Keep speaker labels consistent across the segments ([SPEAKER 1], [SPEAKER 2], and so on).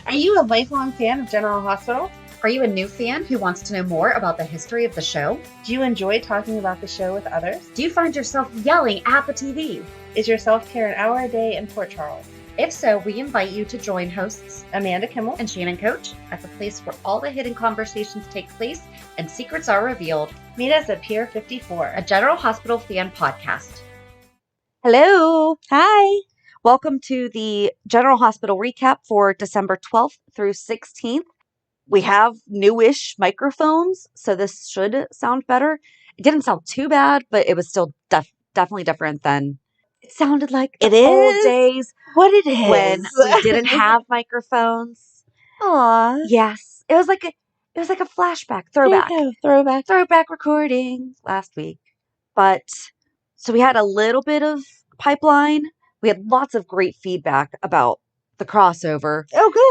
[SPEAKER 1] Are you a lifelong fan of General Hospital?
[SPEAKER 2] Are you a new fan who wants to know more about the history of the show?
[SPEAKER 1] Do you enjoy talking about the show with others?
[SPEAKER 2] Do you find yourself yelling at the TV?
[SPEAKER 1] Is your self-care an hour a day in Port Charles?
[SPEAKER 2] If so, we invite you to join hosts
[SPEAKER 1] Amanda Kimmel
[SPEAKER 2] and Shannon Coach at the place where all the hidden conversations take place and secrets are revealed.
[SPEAKER 1] Meet us at Pier 54,
[SPEAKER 2] a General Hospital fan podcast.
[SPEAKER 3] Hello.
[SPEAKER 1] Hi.
[SPEAKER 3] Welcome to the General Hospital recap for December 12th through 16th. We have newish microphones, so this should sound better. It didn't sound too bad, but it was still definitely different than it sounded like the old days.
[SPEAKER 1] What it is.
[SPEAKER 3] When we didn't have microphones.
[SPEAKER 1] Aw.
[SPEAKER 3] Yes. It was like a flashback, throwback. Throwback recording last week. But so we had a little bit of pipeline. We had lots of great feedback about the crossover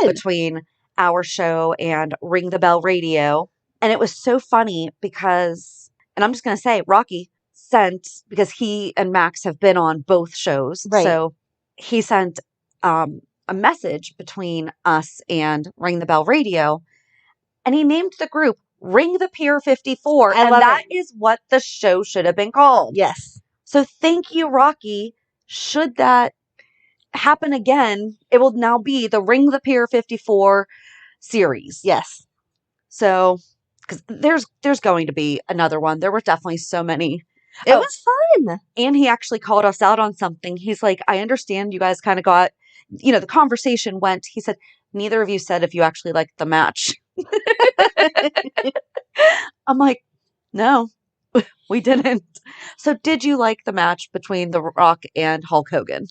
[SPEAKER 3] between our show and Ring the Bell Radio. And it was so funny because, and I'm just going to say, Rocky sent, because he and Max have been on both shows.
[SPEAKER 1] Right.
[SPEAKER 3] So he sent a message between us and Ring the Bell Radio. And he named the group Ring the Pier 54. And that is what the show should have been called.
[SPEAKER 1] Yes.
[SPEAKER 3] So thank you, Rocky. Should that happen again, it will now be the Ring the Pier 54 series.
[SPEAKER 1] Yes.
[SPEAKER 3] So, because there's going to be another one. There were definitely so many.
[SPEAKER 1] It was fun.
[SPEAKER 3] And he actually called us out on something. He's like, I understand you guys kind of got, the conversation went, he said, neither of you said if you actually liked the match. I'm like, no, we didn't. So did you like the match between The Rock and Hulk Hogan?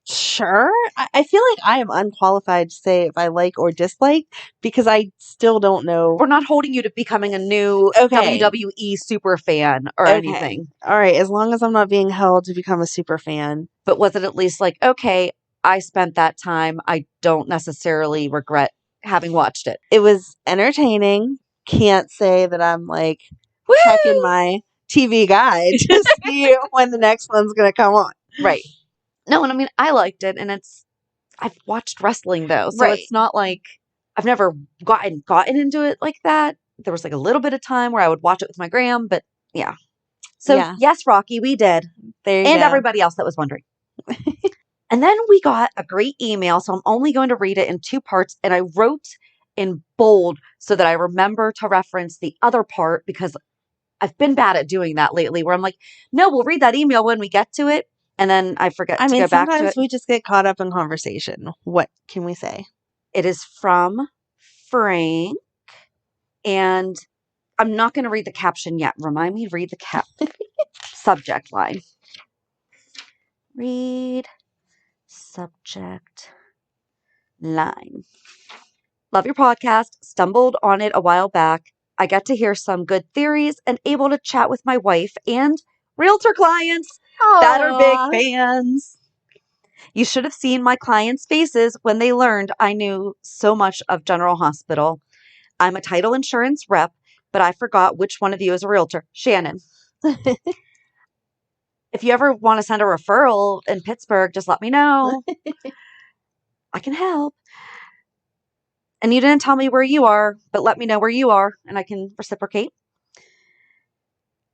[SPEAKER 1] Sure. I feel like I am unqualified to say if I like or dislike because I still don't know.
[SPEAKER 3] We're not holding you to becoming a new WWE super fan or anything.
[SPEAKER 1] All right. As long as I'm not being held to become a super fan.
[SPEAKER 3] But was it at least like, okay, I spent that time. I don't necessarily regret having watched it.
[SPEAKER 1] It was entertaining. Can't say that I'm like checking my TV guide to see when the next one's going to come on.
[SPEAKER 3] Right. No, and I mean, I liked it, and I've watched wrestling, though, so it's not like, I've never gotten into it like that. There was like a little bit of time where I would watch it with my gram, but yeah. So, yes, Rocky, we did.
[SPEAKER 1] There you
[SPEAKER 3] go. And
[SPEAKER 1] go.
[SPEAKER 3] Everybody else that was wondering. And then we got a great email, so I'm only going to read it in 2 parts, and I wrote in bold so that I remember to reference the other part, because I've been bad at doing that lately, where I'm like, no, we'll read that email when we get to it. And then I forget to go back to it.
[SPEAKER 1] Sometimes we just get caught up in conversation. What can we say?
[SPEAKER 3] It is from Frank. And I'm not going to read the caption yet. Remind me to read the subject line. Read subject line. Love your podcast. Stumbled on it a while back. I get to hear some good theories and able to chat with my wife and realtor clients that are big fans. You should have seen my clients' faces when they learned I knew so much of General Hospital. I'm a title insurance rep, but I forgot which one of you is a realtor. Shannon. If you ever want to send a referral in Pittsburgh, just let me know. I can help. And you didn't tell me where you are, but let me know where you are, and I can reciprocate.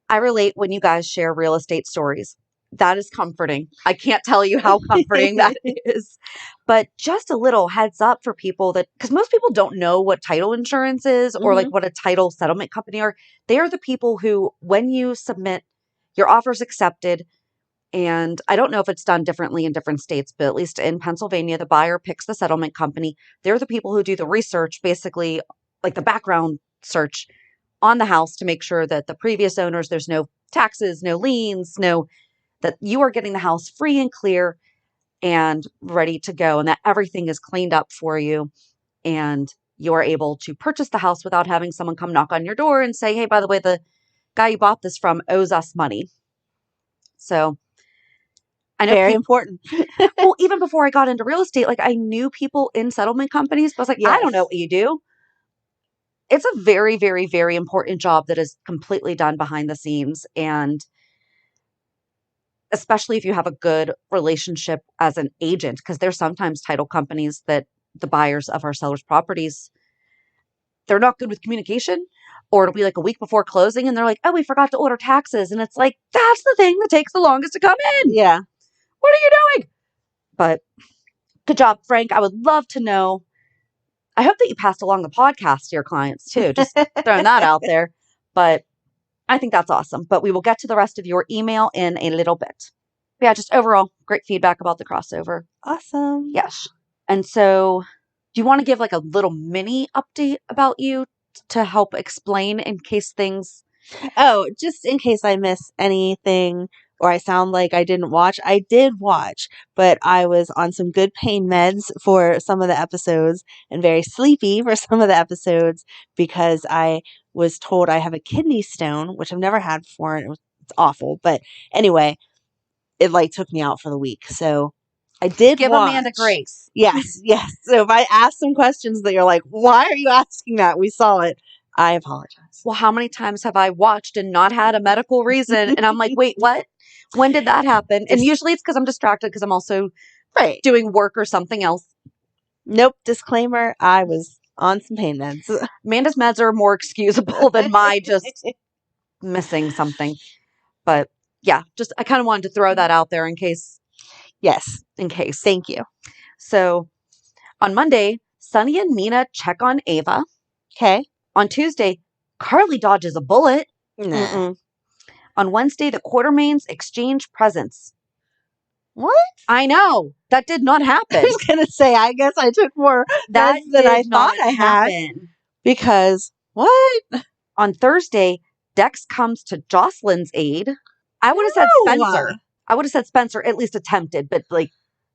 [SPEAKER 3] I relate when you guys share real estate stories. That is comforting. I can't tell you how comforting that is. But just a little heads up for people because most people don't know what title insurance is or like what a title settlement company are. They are the people who, when you submit your offers accepted, and I don't know if it's done differently in different states, but at least in Pennsylvania, the buyer picks the settlement company. They're the people who do the research, basically like the background search on the house to make sure that the previous owners, there's no taxes, no liens, that you are getting the house free and clear and ready to go, and that everything is cleaned up for you, and you're able to purchase the house without having someone come knock on your door and say, hey, by the way, the guy you bought this from owes us money. So I know
[SPEAKER 1] very important.
[SPEAKER 3] Well, even before I got into real estate, like I knew people in settlement companies, but I was like, I don't know what you do. It's a very, very, very important job that is completely done behind the scenes. And especially if you have a good relationship as an agent, because there's sometimes title companies that the buyers of our sellers' properties, they're not good with communication, or it'll be like a week before closing and they're like, oh, we forgot to order taxes. And it's like, that's the thing that takes the longest to come in.
[SPEAKER 1] Yeah.
[SPEAKER 3] What are you doing? But good job, Frank. I would love to know. I hope that you passed along the podcast to your clients too. Just throwing that out there. But I think that's awesome. But we will get to the rest of your email in a little bit. Yeah, just overall great feedback about the crossover.
[SPEAKER 1] Awesome.
[SPEAKER 3] Yes. And so do you want to give like a little mini update about you to help explain in case things...
[SPEAKER 1] Oh, just in case I miss anything or I sound like I didn't watch. I did watch, but I was on some good pain meds for some of the episodes and very sleepy for some of the episodes because I was told I have a kidney stone, which I've never had before, and it's awful. But anyway, it like took me out for the week. So I did
[SPEAKER 3] Give
[SPEAKER 1] watch.
[SPEAKER 3] Amanda grace.
[SPEAKER 1] Yes, yes. So if I ask some questions that you're like, why are you asking that? We saw it. I apologize.
[SPEAKER 3] Well, how many times have I watched and not had a medical reason? And I'm like, wait, what? When did that happen? And usually it's because I'm distracted because I'm also doing work or something else.
[SPEAKER 1] Nope. Disclaimer. I was on some pain meds.
[SPEAKER 3] Amanda's meds are more excusable than my just missing something. But yeah, just I kind of wanted to throw that out there in case.
[SPEAKER 1] Yes.
[SPEAKER 3] In case.
[SPEAKER 1] Thank you.
[SPEAKER 3] So on Monday, Sonny and Nina check on Ava.
[SPEAKER 1] Okay.
[SPEAKER 3] On Tuesday, Carly dodges a bullet.
[SPEAKER 1] Nah.
[SPEAKER 3] On Wednesday, the Quartermains exchange presents.
[SPEAKER 1] What?
[SPEAKER 3] I know. That did not happen.
[SPEAKER 1] I was going to say, I guess I took more
[SPEAKER 3] that
[SPEAKER 1] than I
[SPEAKER 3] did
[SPEAKER 1] thought
[SPEAKER 3] not
[SPEAKER 1] I had.
[SPEAKER 3] happen.
[SPEAKER 1] Because, what?
[SPEAKER 3] On Thursday, Dex comes to Jocelyn's aid. I would have said Spencer. I would have said Spencer, at least attempted, but like.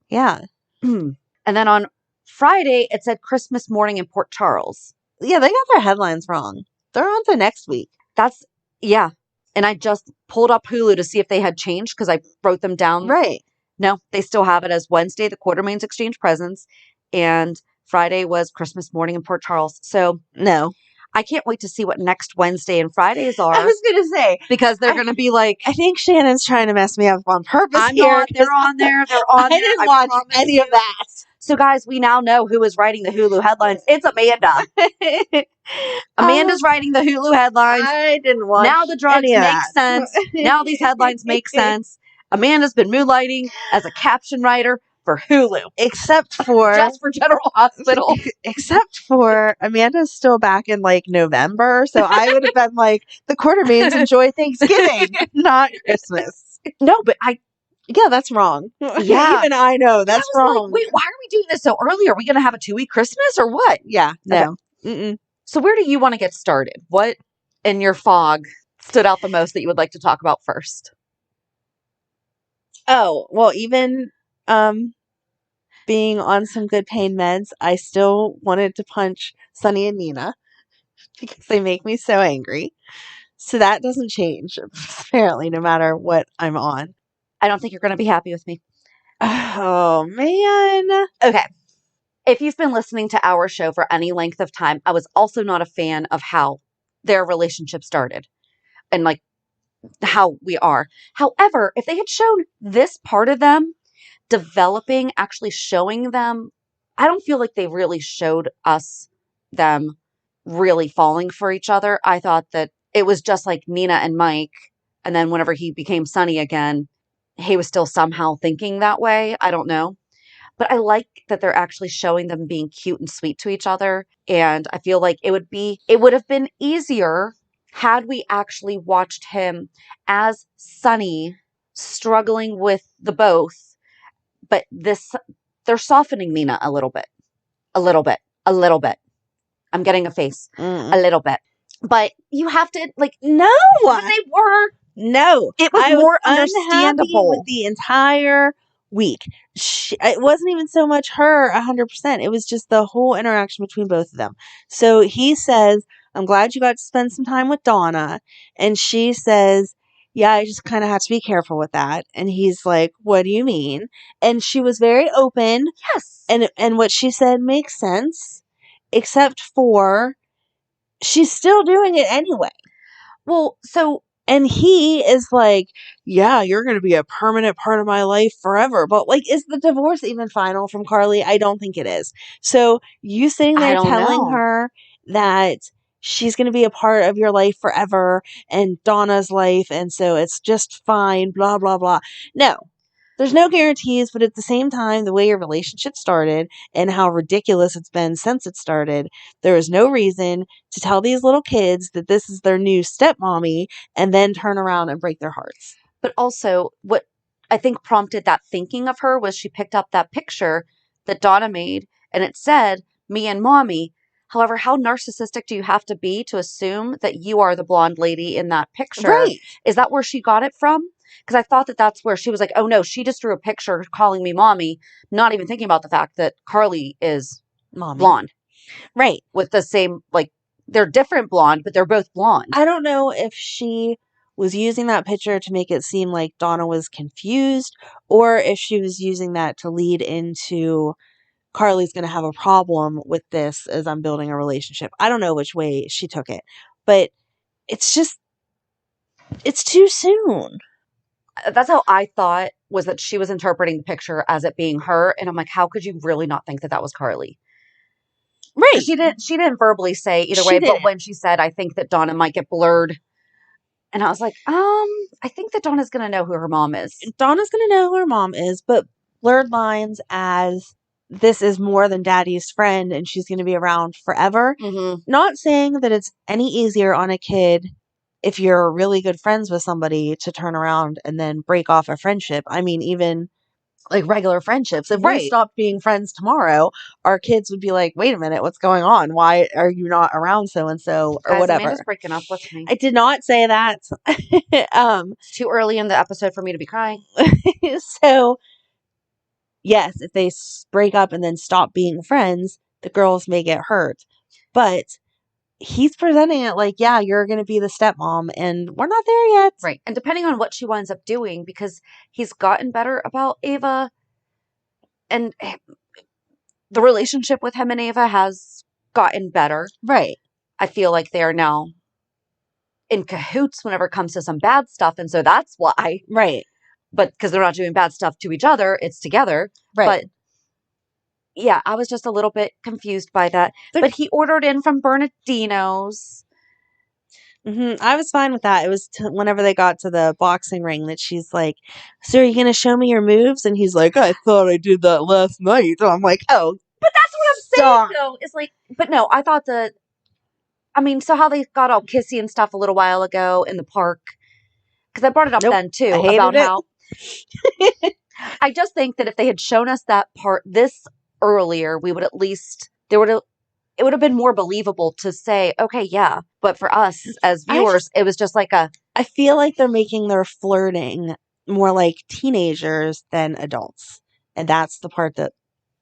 [SPEAKER 1] Yeah.
[SPEAKER 3] And then on Friday, it said Christmas morning in Port Charles.
[SPEAKER 1] Yeah, they got their headlines wrong. They're on to next week.
[SPEAKER 3] Yeah. And I just pulled up Hulu to see if they had changed because I wrote them down.
[SPEAKER 1] Right.
[SPEAKER 3] No, they still have it as Wednesday, the Quartermains exchange presents, and Friday was Christmas morning in Port Charles. So
[SPEAKER 1] no,
[SPEAKER 3] I can't wait to see what next Wednesday and Fridays are.
[SPEAKER 1] I was going to say.
[SPEAKER 3] Because they're going to be like.
[SPEAKER 1] I think Shannon's trying to mess me up on purpose here.
[SPEAKER 3] They're on there. They're on there.
[SPEAKER 1] I didn't watch any of that.
[SPEAKER 3] So guys, we now know who is writing the Hulu headlines. It's Amanda. Amanda's writing the Hulu headlines.
[SPEAKER 1] I didn't watch.
[SPEAKER 3] Now the drugs make sense. Now these headlines make sense. Amanda's been moonlighting as a caption writer for Hulu.
[SPEAKER 1] Except for
[SPEAKER 3] just for General Hospital.
[SPEAKER 1] Except for Amanda's still back in like November. So I would have been like, the Quartermains enjoy Thanksgiving, not Christmas.
[SPEAKER 3] No, but
[SPEAKER 1] yeah, that's wrong.
[SPEAKER 3] Yeah.
[SPEAKER 1] Even I know that's wrong.
[SPEAKER 3] Like, wait, why are we doing this so early? Are we going to have a 2-week Christmas or what?
[SPEAKER 1] Yeah, no.
[SPEAKER 3] Okay. So where do you want to get started? What in your fog stood out the most that you would like to talk about first?
[SPEAKER 1] Oh, well, even being on some good pain meds, I still wanted to punch Sonny and Nina because they make me so angry. So that doesn't change, apparently, no matter what I'm on.
[SPEAKER 3] I don't think you're going to be happy with me.
[SPEAKER 1] Oh, man.
[SPEAKER 3] Okay. If you've been listening to our show for any length of time, I was also not a fan of how their relationship started and like how we are. However, if they had shown this part of them developing, actually showing them, I don't feel like they really showed us them really falling for each other. I thought that it was just like Nina and Mike. And then whenever he became Sonny again, he was still somehow thinking that way. I don't know. But I like that they're actually showing them being cute and sweet to each other. And I feel like it would have been easier had we actually watched him as Sonny struggling with the both. But they're softening Nina a little bit. A little bit. A little bit. I'm getting a face. A little bit. But you have to, like, no. They were.
[SPEAKER 1] No.
[SPEAKER 3] It was more understandable.
[SPEAKER 1] With the entire week. It wasn't even so much her 100%. It was just the whole interaction between both of them. So he says, I'm glad you got to spend some time with Donna. And she says, yeah, I just kind of have to be careful with that. And he's like, what do you mean? And she was very open.
[SPEAKER 3] Yes.
[SPEAKER 1] And what she said makes sense, except for she's still doing it anyway.
[SPEAKER 3] Well, so
[SPEAKER 1] And he is like, yeah, you're going to be a permanent part of my life forever. But like, is the divorce even final from Carly? I don't think it is. So you sitting
[SPEAKER 3] I
[SPEAKER 1] there
[SPEAKER 3] don't
[SPEAKER 1] telling
[SPEAKER 3] know.
[SPEAKER 1] her that she's going to be a part of your life forever and Donna's life. And so it's just fine, blah, blah, blah. No, there's no guarantees. But at the same time, the way your relationship started and how ridiculous it's been since it started, there is no reason to tell these little kids that this is their new stepmommy and then turn around and break their hearts.
[SPEAKER 3] But also, what I think prompted that thinking of her was she picked up that picture that Donna made, and it said, me and mommy. However, how narcissistic do you have to be to assume that you are the blonde lady in that picture?
[SPEAKER 1] Right.
[SPEAKER 3] Is that where she got it from? Because I thought that that's where she was like, oh no, she just drew a picture calling me mommy, not even thinking about the fact that Carly is
[SPEAKER 1] Mommy.
[SPEAKER 3] blonde.
[SPEAKER 1] Right.
[SPEAKER 3] With the same, like, they're different blonde, but they're both blonde.
[SPEAKER 1] I don't know if she was using that picture to make it seem like Donna was confused or if she was using that to lead into Carly's going to have a problem with this as I'm building a relationship. I don't know which way she took it, but it's just, it's too soon.
[SPEAKER 3] That's how I thought, was that she was interpreting the picture as it being her. And I'm like, how could you really not think that that was Carly?
[SPEAKER 1] Right.
[SPEAKER 3] She didn't verbally say either
[SPEAKER 1] She
[SPEAKER 3] way,
[SPEAKER 1] didn't.
[SPEAKER 3] but when she said, I think that Donna might get blurred. And I was like, I think that Donna's going to know who her mom is.
[SPEAKER 1] Donna's going to know who her mom is, but blurred lines as this is more than daddy's friend and she's going to be around forever.
[SPEAKER 3] Mm-hmm.
[SPEAKER 1] Not saying that it's any easier on a kid if you're really good friends with somebody to turn around and then break off a friendship. I mean, even like regular friendships. If we stopped being friends tomorrow, our kids would be like, wait a minute, what's going on? Why are you not around so-and-so or whatever?
[SPEAKER 3] Amanda's breaking up with me.
[SPEAKER 1] I did not say that.
[SPEAKER 3] It's too early in the episode for me to be crying.
[SPEAKER 1] So, yes, if they break up and then stop being friends, the girls may get hurt. But he's presenting it like, yeah, you're going to be the stepmom, and we're not there yet.
[SPEAKER 3] Right. And depending on what she winds up doing, because he's gotten better about Ava, and the relationship with him and Ava has gotten better.
[SPEAKER 1] Right.
[SPEAKER 3] I feel like they are now in cahoots whenever it comes to some bad stuff. And so that's why.
[SPEAKER 1] Right.
[SPEAKER 3] But because they're not doing bad stuff to each other, it's together.
[SPEAKER 1] Right.
[SPEAKER 3] But yeah, I was just a little bit confused by that. But he ordered in from Bernardino's.
[SPEAKER 1] Mm-hmm. I was fine with that. It was whenever they got to the boxing ring that she's like, so are you going to show me your moves? And he's like, I thought I did that last night. So I'm like, oh.
[SPEAKER 3] But that's what I'm saying, though. It's like, but no, I thought that, I mean, so how they got all kissy and stuff a little while ago in the park. Because I brought it up then, too, about how. I just think that if they had shown us that part this earlier, we would at least, it would have been more believable to say, okay, yeah. But for us as viewers, it was just like
[SPEAKER 1] I feel like they're making their flirting more like teenagers than adults. And that's the part that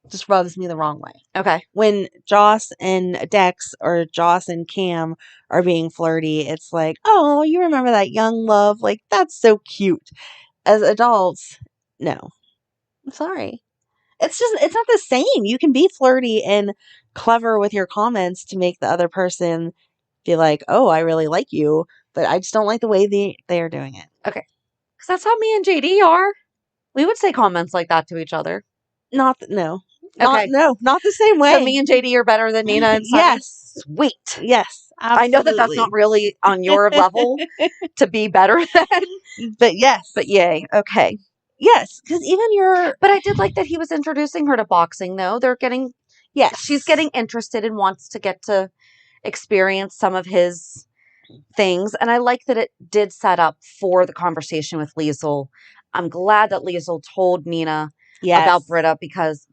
[SPEAKER 1] just rubs me the wrong way.
[SPEAKER 3] Okay.
[SPEAKER 1] When Joss and Dex or Joss and Cam are being flirty, it's like, oh, you remember that young love? Like, that's so cute. As adults, no. I'm sorry. It's not the same. You can be flirty and clever with your comments to make the other person be like, oh, I really like you, but I just don't like the way they are doing it.
[SPEAKER 3] Okay. Because that's how me and JD are. We would say comments like that to each other.
[SPEAKER 1] Not the same way.
[SPEAKER 3] So me and JD are better than Nina and Sonny?
[SPEAKER 1] Yes.
[SPEAKER 3] Sweet.
[SPEAKER 1] Yes, absolutely.
[SPEAKER 3] I know that that's not really on your level to be better than.
[SPEAKER 1] But yes.
[SPEAKER 3] But yay. Okay.
[SPEAKER 1] Yes, because even
[SPEAKER 3] But I did like that he was introducing her to boxing, though. They're getting...
[SPEAKER 1] Yes.
[SPEAKER 3] She's getting interested and wants to get to experience some of his things. And I like that it did set up for the conversation with Liesl. I'm glad that Liesl told Nina about Britta because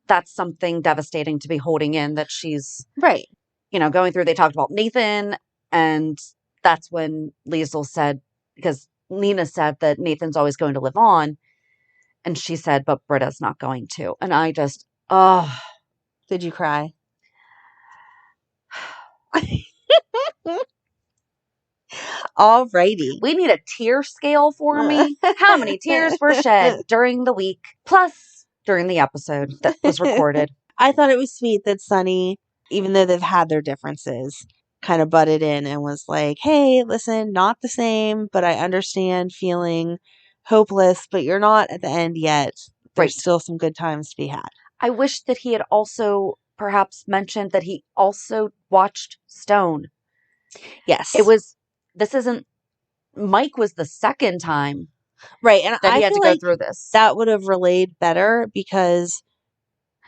[SPEAKER 3] that's something devastating to be holding in that she's
[SPEAKER 1] right.
[SPEAKER 3] Going through. They talked about Nathan, and that's when Liesl said, because Nina said that Nathan's always going to live on, and she said, but Britta's not going to. And I just,
[SPEAKER 1] did you cry? Alrighty.
[SPEAKER 3] We need a tear scale for me. How many tears were shed during the week, plus during the episode that was recorded?
[SPEAKER 1] I thought it was sweet that Sonny, even though they've had their differences, kind of butted in and was like, hey, listen, not the same, but I understand feeling hopeless, but you're not at the end yet. There's still some good times to be had.
[SPEAKER 3] I wish that he had also perhaps mentioned that he also watched Stone.
[SPEAKER 1] Yes.
[SPEAKER 3] Mike was the second time.
[SPEAKER 1] Right. And
[SPEAKER 3] that he
[SPEAKER 1] I
[SPEAKER 3] had
[SPEAKER 1] feel
[SPEAKER 3] to go
[SPEAKER 1] like
[SPEAKER 3] through this.
[SPEAKER 1] That would have relayed better because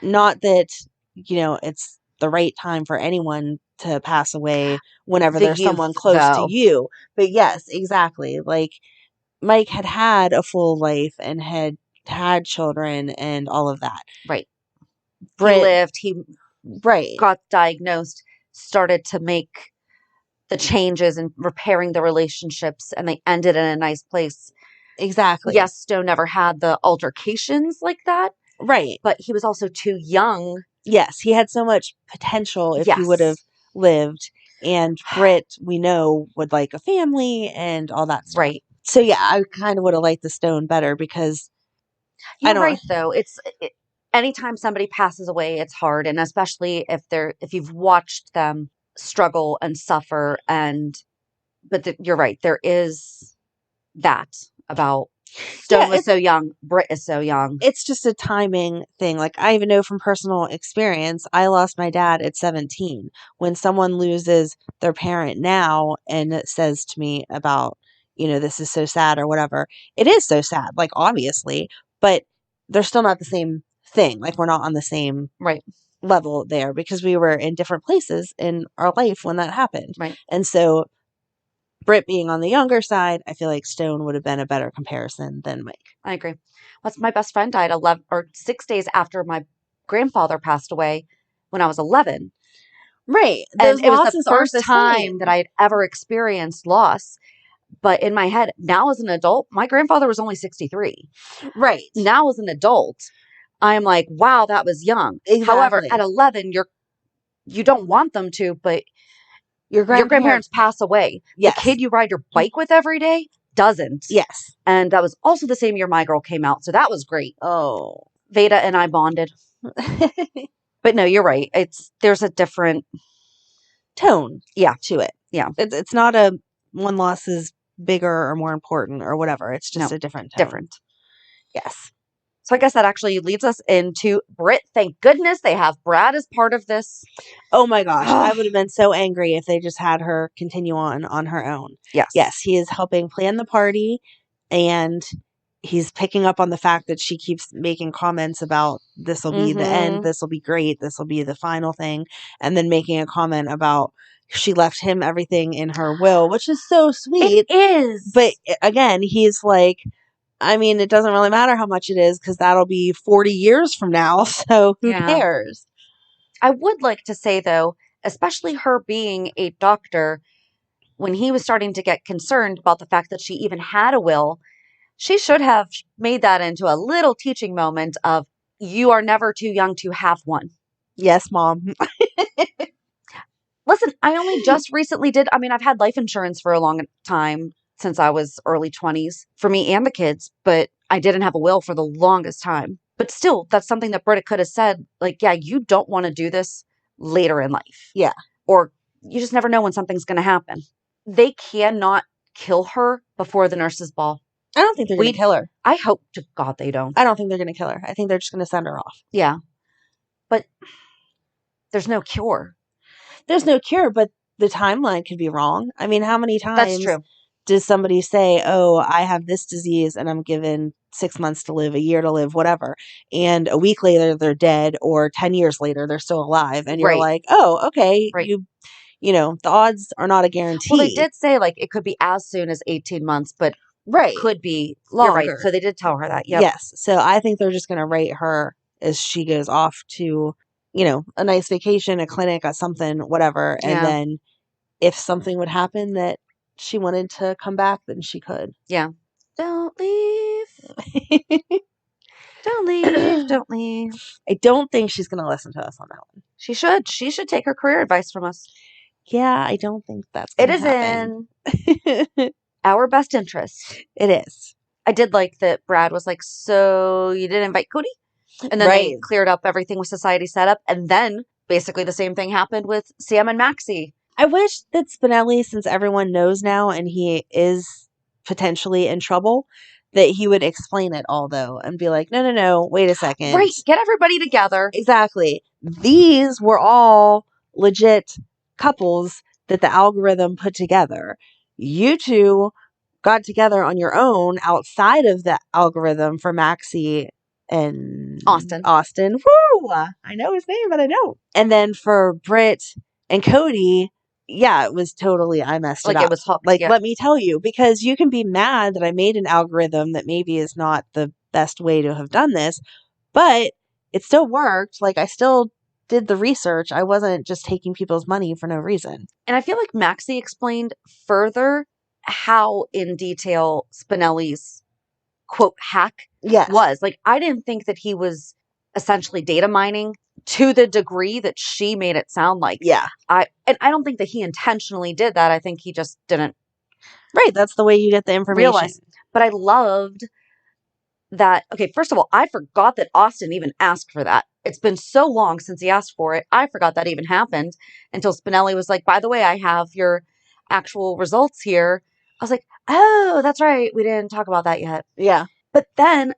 [SPEAKER 1] not that, it's the right time for anyone to pass away whenever there's someone close to you. But yes, exactly. Like Mike had a full life and had children and all of that.
[SPEAKER 3] Right.
[SPEAKER 1] Britt,
[SPEAKER 3] he lived. He got diagnosed, started to make the changes and repairing the relationships, and they ended in a nice place.
[SPEAKER 1] Exactly.
[SPEAKER 3] Yes, Stone never had the altercations like that.
[SPEAKER 1] Right.
[SPEAKER 3] But he was also too young.
[SPEAKER 1] Yes, he had so much potential if he would have lived. And Britt, we know, would like a family and all that stuff.
[SPEAKER 3] Right.
[SPEAKER 1] So yeah, I kind of would have liked the Stone better because
[SPEAKER 3] You're right, though. Anytime somebody passes away, it's hard, and especially if you've watched them struggle and suffer, but you're right. There is that about Stone was so young, Britt is so young.
[SPEAKER 1] It's just a timing thing. Like I even know from personal experience, I lost my dad at 17. When someone loses their parent now and it says to me about, this is so sad or whatever, it is so sad, like obviously, but they're still not the same thing. Like we're not on the same level there because we were in different places in our life when that happened.
[SPEAKER 3] Right.
[SPEAKER 1] And so Britt being on the younger side, I feel like Stone would have been a better comparison than Mike.
[SPEAKER 3] I agree. My best friend died 6 days after my grandfather passed away when I was 11.
[SPEAKER 1] Right.
[SPEAKER 3] And it was the first time that I had ever experienced loss. But in my head, now as an adult, my grandfather was only 63.
[SPEAKER 1] Right.
[SPEAKER 3] Now as an adult, I'm like, wow, that was young.
[SPEAKER 1] Exactly.
[SPEAKER 3] However, at 11, you don't want them to, but your grandparents pass away. Yes. The kid you ride your bike with every day doesn't.
[SPEAKER 1] Yes.
[SPEAKER 3] And that was also the same year my girl came out. So that was great.
[SPEAKER 1] Oh.
[SPEAKER 3] Veda and I bonded. But no, you're right. There's a different
[SPEAKER 1] tone to it.
[SPEAKER 3] Yeah.
[SPEAKER 1] It's not a one loss is bigger or more important or whatever. It's just a different tone.
[SPEAKER 3] Different.
[SPEAKER 1] Yes.
[SPEAKER 3] So I guess that actually leads us into Britt. Thank goodness they have Brad as part of this.
[SPEAKER 1] Oh my gosh. I would have been so angry if they just had her continue on her own.
[SPEAKER 3] Yes.
[SPEAKER 1] Yes. He is helping plan the party and he's picking up on the fact that she keeps making comments about this will be the end. This will be great. This will be the final thing. And then making a comment about she left him everything in her will, which is so sweet.
[SPEAKER 3] It is.
[SPEAKER 1] But again, he's like, I mean, it doesn't really matter how much it is because that'll be 40 years from now. So who cares?
[SPEAKER 3] I would like to say, though, especially her being a doctor, when he was starting to get concerned about the fact that she even had a will, she should have made that into a little teaching moment of you are never too young to have one.
[SPEAKER 1] Yes, Mom.
[SPEAKER 3] Listen, I only just recently I've had life insurance for a long time. Since I was early 20s for me and the kids, but I didn't have a will for the longest time. But still, that's something that Britta could have said, like, yeah, you don't want to do this later in life.
[SPEAKER 1] Yeah.
[SPEAKER 3] Or you just never know when something's going to happen. They cannot kill her before the nurse's ball.
[SPEAKER 1] I don't think they're going to kill her.
[SPEAKER 3] I hope to God they don't.
[SPEAKER 1] I don't think they're going to kill her. I think they're just going to send her off.
[SPEAKER 3] Yeah. But there's no cure.
[SPEAKER 1] There's no cure, but the timeline could be wrong. I mean, how many times...
[SPEAKER 3] That's true.
[SPEAKER 1] Does somebody say, oh, I have this disease and I'm given 6 months to live, a year to live, whatever. And a week later they're dead or 10 years later they're still alive. And you're like, oh, okay.
[SPEAKER 3] Right.
[SPEAKER 1] The odds are not a guarantee.
[SPEAKER 3] Well, they did say like it could be as soon as 18 months, but could be
[SPEAKER 1] longer.
[SPEAKER 3] You're right. So they did tell her that. Yep.
[SPEAKER 1] Yes. So I think they're just going to rate her as she goes off to, a nice vacation, a clinic, a something, whatever.
[SPEAKER 3] Yeah.
[SPEAKER 1] And then if something would happen that she wanted to come back, then she could.
[SPEAKER 3] Yeah. Don't leave. Don't leave. Don't leave.
[SPEAKER 1] I don't think she's going to listen to us on that one.
[SPEAKER 3] She should. She should take her career advice from us.
[SPEAKER 1] Yeah, I don't think that's going to happen.
[SPEAKER 3] It is in our best interest.
[SPEAKER 1] It is.
[SPEAKER 3] I did like that Brad was like, so you didn't invite Cody? And then they cleared up everything with society set up. And then basically the same thing happened with Sam and Maxie.
[SPEAKER 1] I wish that Spinelli, since everyone knows now and he is potentially in trouble, that he would explain it all, though, and be like, no, wait a second.
[SPEAKER 3] Right. Get everybody together.
[SPEAKER 1] Exactly. These were all legit couples that the algorithm put together. You two got together on your own outside of the algorithm for Maxie and
[SPEAKER 3] Austin.
[SPEAKER 1] Woo! I know his name, but I don't. And then for Britt and Cody, yeah, it was totally, I messed it
[SPEAKER 3] Like
[SPEAKER 1] up.
[SPEAKER 3] it was hooked.
[SPEAKER 1] Like,
[SPEAKER 3] Yeah.
[SPEAKER 1] let me tell you, because you can be mad that I made an algorithm that maybe is not the best way to have done this, but it still worked. Like, I still did the research. I wasn't just taking people's money for no reason.
[SPEAKER 3] And I feel like Maxie explained further how in detail Spinelli's quote hack
[SPEAKER 1] Yes.
[SPEAKER 3] was. Like, I didn't think that he was essentially data mining to the degree that she made it sound like.
[SPEAKER 1] Yeah.
[SPEAKER 3] I don't think that he intentionally did that. I think he just didn't
[SPEAKER 1] Right. That's the way you get the information.
[SPEAKER 3] realize. But I loved that. Okay, first of all, I forgot that Austin even asked for that. It's been so long since he asked for it. I forgot that even happened until Spinelli was like, by the way, I have your actual results here. I was like, oh, that's right. We didn't talk about that yet.
[SPEAKER 1] Yeah.
[SPEAKER 3] But then,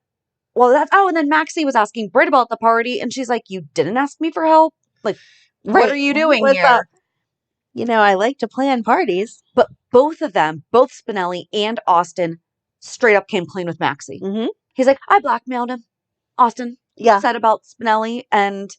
[SPEAKER 3] and then Maxie was asking Britt about the party, and she's like, you didn't ask me for help? Like, what are you doing
[SPEAKER 1] What's
[SPEAKER 3] here?
[SPEAKER 1] up? You know, I like to plan parties.
[SPEAKER 3] But both of them, both Spinelli and Austin, straight up came clean with Maxie.
[SPEAKER 1] Mm-hmm.
[SPEAKER 3] He's like, I blackmailed him. Austin said about Spinelli, and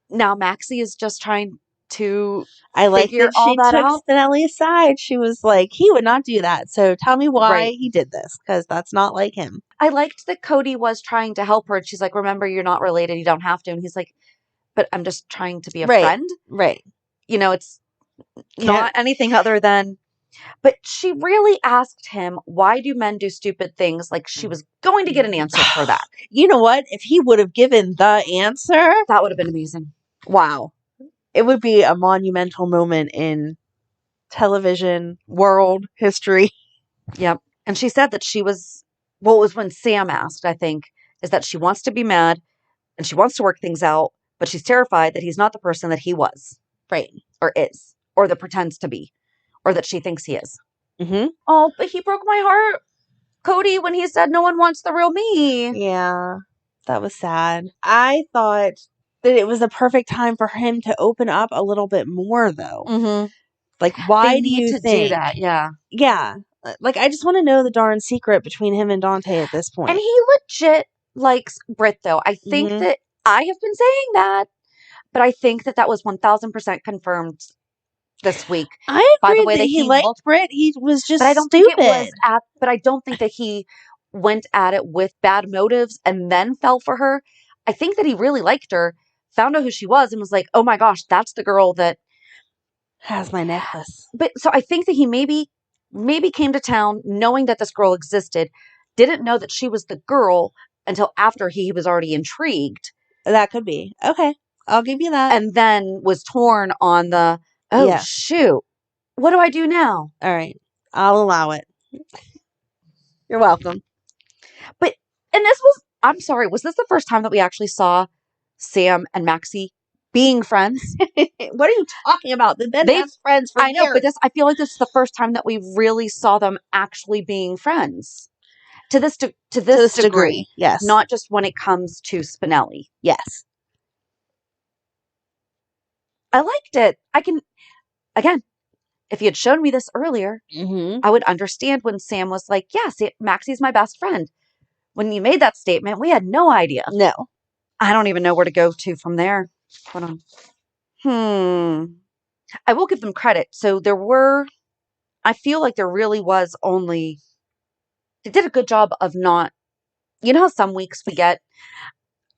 [SPEAKER 3] now Maxie is just trying to
[SPEAKER 1] I like
[SPEAKER 3] figure
[SPEAKER 1] that she
[SPEAKER 3] all that
[SPEAKER 1] took
[SPEAKER 3] out.
[SPEAKER 1] Spinelli's side. She was like, he would not do that. So tell me why he did this, because that's not like him.
[SPEAKER 3] I liked that Cody was trying to help her. And she's like, remember, you're not related. You don't have to. And he's like, but I'm just trying to be a friend.
[SPEAKER 1] Right.
[SPEAKER 3] You know, it's not anything other than... But she really asked him, why do men do stupid things? Like, she was going to get an answer for that.
[SPEAKER 1] You know what? If he would have given the answer,
[SPEAKER 3] that would have been amazing.
[SPEAKER 1] Wow. It would be a monumental moment in television world history.
[SPEAKER 3] Yep. And she said that she was, it was when Sam asked, I think, is that she wants to be mad and she wants to work things out, but she's terrified that he's not the person that he was.
[SPEAKER 1] Right.
[SPEAKER 3] Or is. Or that pretends to be. Or that she thinks he is.
[SPEAKER 1] Mm-hmm.
[SPEAKER 3] Oh, but he broke my heart, Cody, when he said no one wants the real me.
[SPEAKER 1] Yeah. That was sad. I thought that it was a perfect time for him to open up a little bit more, though.
[SPEAKER 3] Mm-hmm.
[SPEAKER 1] Like, why
[SPEAKER 3] they
[SPEAKER 1] do you
[SPEAKER 3] need to
[SPEAKER 1] think
[SPEAKER 3] do that? Yeah.
[SPEAKER 1] Yeah. Like, I just want to know the darn secret between him and Dante at this point.
[SPEAKER 3] And he legit likes Britt, though. I think that I have been saying that, but I think that that was 1000% confirmed this week.
[SPEAKER 1] I agree
[SPEAKER 3] by the way
[SPEAKER 1] that he liked Britt. He was just
[SPEAKER 3] but I don't
[SPEAKER 1] stupid.
[SPEAKER 3] think it was but I don't think that he went at it with bad motives and then fell for her. I think that he really liked her, found out who she was, and was like, oh my gosh, that's the girl that
[SPEAKER 1] has my necklace.
[SPEAKER 3] But so I think that he maybe came to town knowing that this girl existed, didn't know that she was the girl until after he was already intrigued.
[SPEAKER 1] That could be. Okay. I'll give you that.
[SPEAKER 3] And then was torn on the, shoot, what do I do now?
[SPEAKER 1] All right. I'll allow it. You're welcome.
[SPEAKER 3] But, and this was, I'm sorry, was this the first time that we actually saw Sam and Maxie being friends?
[SPEAKER 1] What are you talking about? They've been best friends for years.
[SPEAKER 3] I know, but I feel like this is the first time that we really saw them actually being friends. To this degree.
[SPEAKER 1] Yes.
[SPEAKER 3] Not just when it comes to Spinelli.
[SPEAKER 1] Yes.
[SPEAKER 3] I liked it. Again, if you had shown me this earlier, I would understand when Sam was like, yes, Maxie's my best friend. When you made that statement, we had no idea.
[SPEAKER 1] No.
[SPEAKER 3] I don't even know where to go to from there. Hold on. I will give them credit. So I feel like there really was only, they did a good job of not, you know how some weeks we get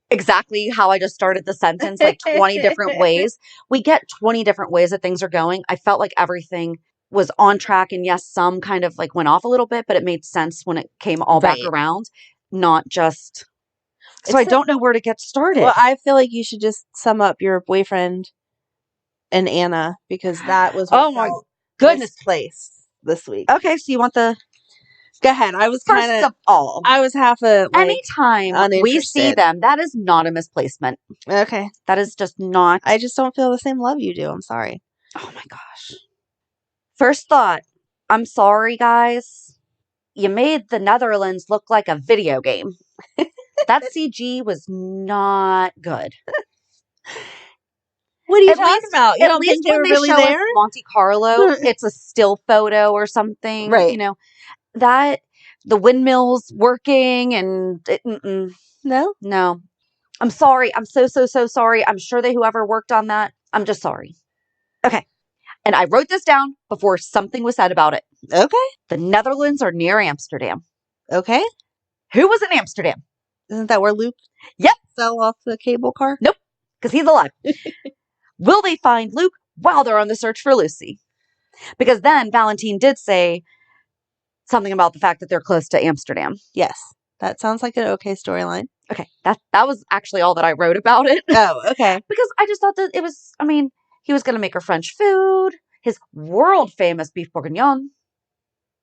[SPEAKER 3] exactly how I just started the sentence, like 20 different ways. We get 20 different ways that things are going. I felt like everything was on track. And yes, some kind of like went off a little bit, but it made sense when it came all back around, not just... So I don't know where to get started.
[SPEAKER 1] Well, I feel like you should just sum up your boyfriend and Anna, because that was
[SPEAKER 3] oh my goodness
[SPEAKER 1] place this week.
[SPEAKER 3] Okay, so you want the...
[SPEAKER 1] Go ahead. I was kind
[SPEAKER 3] of all.
[SPEAKER 1] I was half a
[SPEAKER 3] anytime we see them, that is not a misplacement.
[SPEAKER 1] Okay.
[SPEAKER 3] That is just not...
[SPEAKER 1] I just don't feel the same love you do. I'm sorry.
[SPEAKER 3] Oh my gosh. First thought, I'm sorry, guys. You made the Netherlands look like a video game. That CG was not good.
[SPEAKER 1] What are you
[SPEAKER 3] At
[SPEAKER 1] talking
[SPEAKER 3] least,
[SPEAKER 1] about? You
[SPEAKER 3] at
[SPEAKER 1] don't
[SPEAKER 3] least
[SPEAKER 1] think they
[SPEAKER 3] when
[SPEAKER 1] were
[SPEAKER 3] they
[SPEAKER 1] really
[SPEAKER 3] show us
[SPEAKER 1] there?
[SPEAKER 3] Monte Carlo, it's a still photo or something.
[SPEAKER 1] Right.
[SPEAKER 3] You know, that, the windmills working and no. I'm sorry. I'm so sorry. I'm sure that whoever worked on that, I'm just sorry. Okay. And I wrote this down before something was said about it.
[SPEAKER 1] Okay.
[SPEAKER 3] The Netherlands are near Amsterdam.
[SPEAKER 1] Okay.
[SPEAKER 3] Who was in Amsterdam?
[SPEAKER 1] Isn't that where Luke
[SPEAKER 3] Yep.
[SPEAKER 1] fell off the cable car?
[SPEAKER 3] Nope. Because he's alive. Will they find Luke while they're on the search for Lucy? Because then Valentin did say something about the fact that they're close to Amsterdam.
[SPEAKER 1] Yes. That sounds like an okay storyline.
[SPEAKER 3] Okay. That was actually all that I wrote about it.
[SPEAKER 1] Oh, okay.
[SPEAKER 3] Because I just thought that it was, I mean, he was going to make her French food, his world famous beef bourguignon.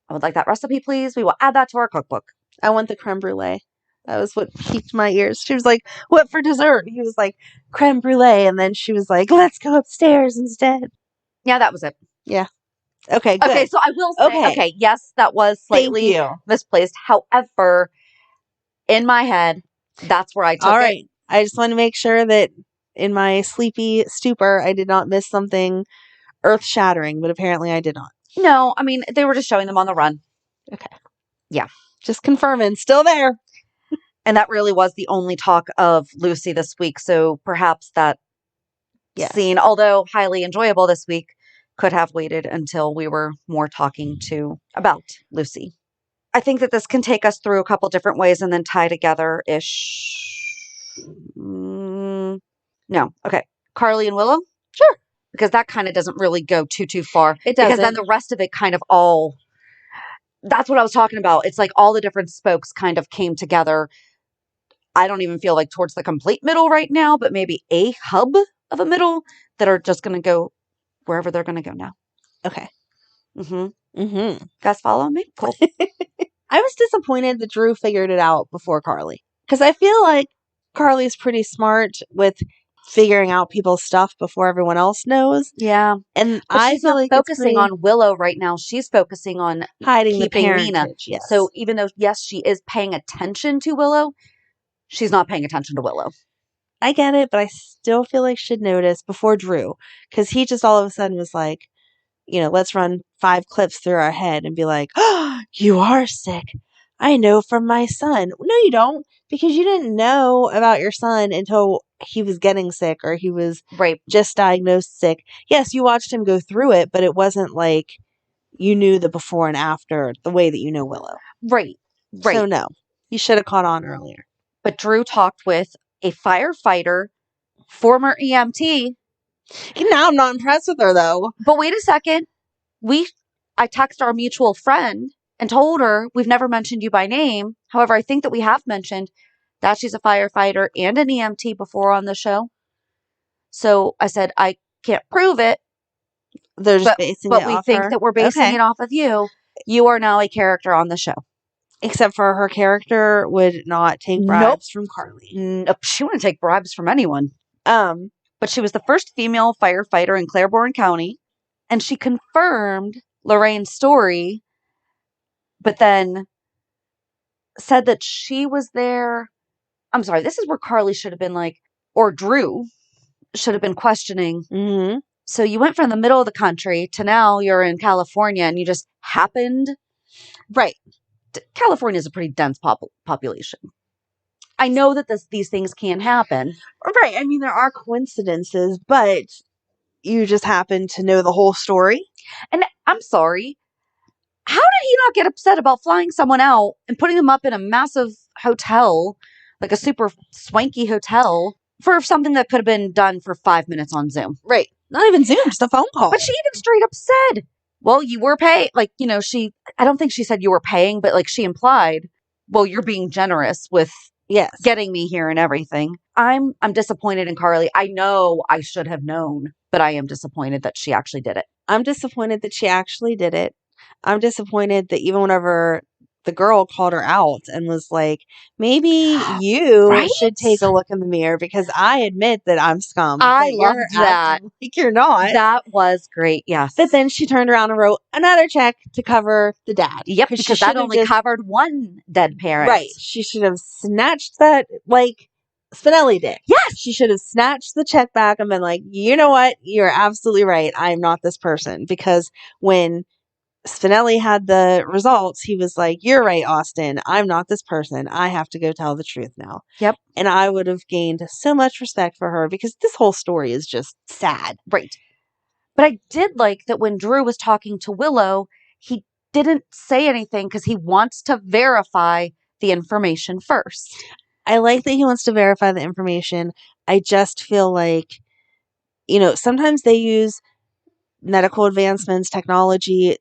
[SPEAKER 3] I would like that recipe, please. We will add that to our cookbook.
[SPEAKER 1] I want the creme brulee. That was what piqued my ears. She was like, what for dessert? He was like, creme brulee. And then she was like, let's go upstairs instead.
[SPEAKER 3] Yeah, that was it.
[SPEAKER 1] Yeah. Okay, good.
[SPEAKER 3] Okay, so I will say, okay, yes, that was slightly misplaced. However, in my head, that's where I took
[SPEAKER 1] All right.
[SPEAKER 3] it.
[SPEAKER 1] I just want to make sure that in my sleepy stupor, I did not miss something earth-shattering, but apparently I did not.
[SPEAKER 3] No, I mean, they were just showing them on the run.
[SPEAKER 1] Okay.
[SPEAKER 3] Yeah.
[SPEAKER 1] Just confirming. Still there.
[SPEAKER 3] And that really was the only talk of Lucy this week. So perhaps that scene, although highly enjoyable this week, could have waited until we were more talking about Lucy. I think that this can take us through a couple different ways and then tie together-ish. No. Okay. Carly and Willow?
[SPEAKER 1] Sure.
[SPEAKER 3] Because that kind of doesn't really go too far.
[SPEAKER 1] It doesn't.
[SPEAKER 3] Because then the rest of it kind of all... That's what I was talking about. It's like all the different spokes kind of came together. I don't even feel like towards the complete middle right now, but maybe a hub of a middle that are just going to go wherever they're going to go now.
[SPEAKER 1] Okay.
[SPEAKER 3] Guys follow me? Cool.
[SPEAKER 1] I was disappointed that Drew figured it out before Carly. Because I feel like Carly's pretty smart with figuring out people's stuff before everyone else knows.
[SPEAKER 3] Yeah.
[SPEAKER 1] And
[SPEAKER 3] but
[SPEAKER 1] I
[SPEAKER 3] she's
[SPEAKER 1] feel
[SPEAKER 3] not
[SPEAKER 1] like
[SPEAKER 3] focusing on Willow right now. She's focusing on
[SPEAKER 1] hiding the
[SPEAKER 3] keeping Nina.
[SPEAKER 1] parentage. Yes.
[SPEAKER 3] So even though, yes, she is paying attention to Willow, she's not paying attention to Willow.
[SPEAKER 1] I get it, but I still feel like she'd notice before Drew. Because he just all of a sudden was like, you know, let's run 5 clips through our head and be like, oh, you are sick. I know from my son. No, you don't. Because you didn't know about your son until he was getting sick or he was just diagnosed sick. Yes, you watched him go through it, but it wasn't like you knew the before and after the way that you know Willow.
[SPEAKER 3] Right.
[SPEAKER 1] So no, you should have caught on earlier.
[SPEAKER 3] But Drew talked with a firefighter, former EMT.
[SPEAKER 1] Now I'm not impressed with her, though.
[SPEAKER 3] But wait a second. I texted our mutual friend and told her we've never mentioned you by name. However, I think that we have mentioned that she's a firefighter and an EMT before on the show. So I said, I can't prove it.
[SPEAKER 1] They're just basing it off her.
[SPEAKER 3] But we think that we're basing it off of you. You are now a character on the show.
[SPEAKER 1] Except for her character would not take bribes from Carly.
[SPEAKER 3] Nope. She wouldn't take bribes from anyone. But she was the first female firefighter in Claiborne County. And she confirmed Lorraine's story, but then said that she was there. I'm sorry, this is where Carly should have been like, or Drew should have been questioning.
[SPEAKER 1] Mm-hmm.
[SPEAKER 3] So you went from the middle of the country to now you're in California and you just happened. Right. California is a pretty dense population. I know that these things can happen.
[SPEAKER 1] Right. I mean, there are coincidences, but you just happen to know the whole story.
[SPEAKER 3] And I'm sorry. How did he not get upset about flying someone out and putting them up in a massive hotel, like a super swanky hotel, for something that could have been done for 5 minutes on Zoom?
[SPEAKER 1] Right. Not even Zoom, just a phone call.
[SPEAKER 3] But she even straight up said, well, you were paying. Like, you know, I don't think she said you were paying, but like she implied, well, you're being generous with getting me here and everything. I'm disappointed in Carly. I know I should have known, but I am disappointed that she actually did it.
[SPEAKER 1] I'm disappointed that she actually did it. I'm disappointed that even whenever the girl called her out and was like, maybe you
[SPEAKER 3] Right?
[SPEAKER 1] should take a look in the mirror because I admit that I'm scum.
[SPEAKER 3] I
[SPEAKER 1] but you're
[SPEAKER 3] loved that.
[SPEAKER 1] acting like you're not.
[SPEAKER 3] That was great. Yes.
[SPEAKER 1] But then she turned around and wrote another check to cover the dad.
[SPEAKER 3] Yep,
[SPEAKER 1] she
[SPEAKER 3] because that
[SPEAKER 1] should have
[SPEAKER 3] only covered one dead parent.
[SPEAKER 1] Right. She should have snatched that like Spinelli did.
[SPEAKER 3] Yes.
[SPEAKER 1] She should have snatched the check back and been like, you know what? You're absolutely right. I'm not this person. Because when Spinelli had the results, he was like, you're right, Austin. I'm not this person. I have to go tell the truth now.
[SPEAKER 3] Yep.
[SPEAKER 1] And I would have gained so much respect for her because this whole story is just sad.
[SPEAKER 3] Right. But I did like that when Drew was talking to Willow, he didn't say anything because he wants to verify the information first.
[SPEAKER 1] I like that he wants to verify the information. I just feel like, sometimes they use medical advancements, technology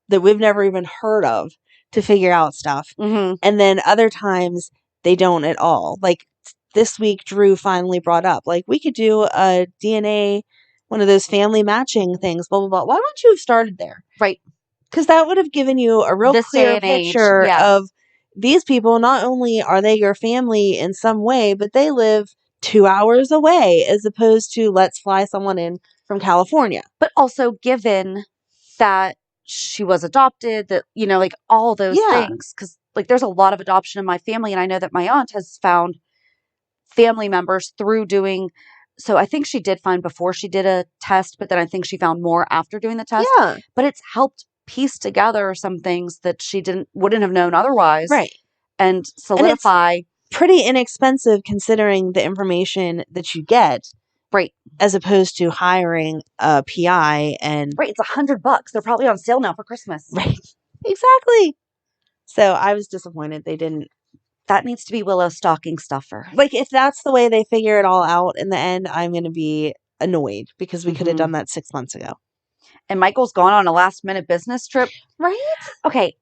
[SPEAKER 1] that we've never even heard of to figure out stuff.
[SPEAKER 3] Mm-hmm.
[SPEAKER 1] And then other times they don't at all. Like this week, Drew finally brought up, like, we could do a DNA, one of those family matching things, blah, blah, blah. Why wouldn't you have started there?
[SPEAKER 3] Right.
[SPEAKER 1] Because that would have given you a real
[SPEAKER 3] This
[SPEAKER 1] clear
[SPEAKER 3] day and age,
[SPEAKER 1] picture
[SPEAKER 3] yeah.
[SPEAKER 1] of these people. Not only are they your family in some way, but they live 2 hours away as opposed to let's fly someone in from California.
[SPEAKER 3] But also given that she was adopted, that, like all those things. Because like there's a lot of adoption in my family. And I know that my aunt has found family members through doing. So I think she did find before she did a test, but then I think she found more after doing the test.
[SPEAKER 1] Yeah.
[SPEAKER 3] But it's helped piece together some things that she wouldn't have known otherwise.
[SPEAKER 1] Right.
[SPEAKER 3] And solidify.
[SPEAKER 1] And it's pretty inexpensive considering the information that you get.
[SPEAKER 3] Right.
[SPEAKER 1] As opposed to hiring a PI and...
[SPEAKER 3] Right. It's $100. They're probably on sale now for Christmas.
[SPEAKER 1] Right. Exactly. So I was disappointed they didn't.
[SPEAKER 3] That needs to be Willow's stocking stuffer.
[SPEAKER 1] Like, if that's the way they figure it all out in the end, I'm going to be annoyed because we could have done that 6 months ago.
[SPEAKER 3] And Michael's gone on a last minute business trip.
[SPEAKER 1] Right?
[SPEAKER 3] Okay.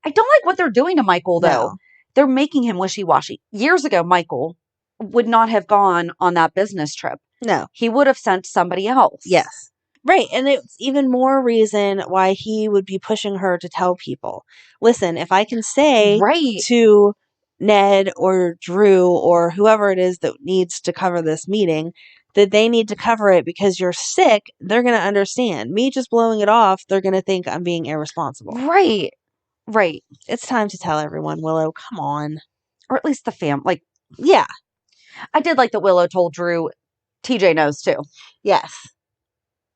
[SPEAKER 3] I don't like what they're doing to Michael, though.
[SPEAKER 1] No.
[SPEAKER 3] They're making him wishy-washy. Years ago, Michael would not have gone on that business trip.
[SPEAKER 1] No.
[SPEAKER 3] He would have sent somebody else.
[SPEAKER 1] Yes. Right. And it's even more reason why he would be pushing her to tell people, listen, if I can say to Ned or Drew or whoever it is that needs to cover this meeting that they need to cover it because you're sick, they're going to understand. Me just blowing it off, they're going to think I'm being irresponsible.
[SPEAKER 3] Right. Right.
[SPEAKER 1] It's time to tell everyone, Willow, come on.
[SPEAKER 3] Or at least the fam. Like,
[SPEAKER 1] yeah.
[SPEAKER 3] I did like that Willow told Drew TJ knows too.
[SPEAKER 1] Yes.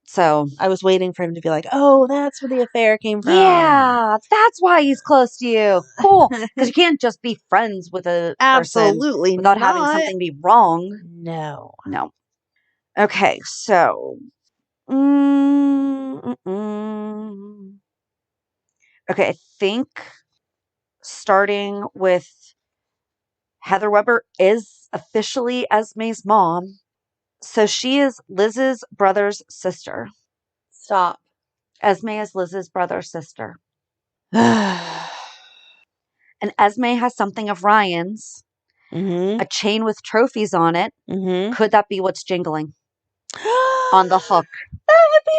[SPEAKER 3] So
[SPEAKER 1] I was waiting for him to be like, oh, that's where the affair came from.
[SPEAKER 3] Yeah, that's why he's close to you. Cool. Because you can't just be friends with a person without having something be wrong.
[SPEAKER 1] No.
[SPEAKER 3] No. Okay, so. Okay, I think starting with Heather Weber is officially Esme's mom. So she is Liz's brother's sister.
[SPEAKER 1] Stop.
[SPEAKER 3] Esme is Liz's brother's sister. And Esme has something of Ryan's.
[SPEAKER 1] Mm-hmm.
[SPEAKER 3] A chain with trophies on it.
[SPEAKER 1] Mm-hmm.
[SPEAKER 3] Could that be what's jingling? On the hook.
[SPEAKER 1] That would be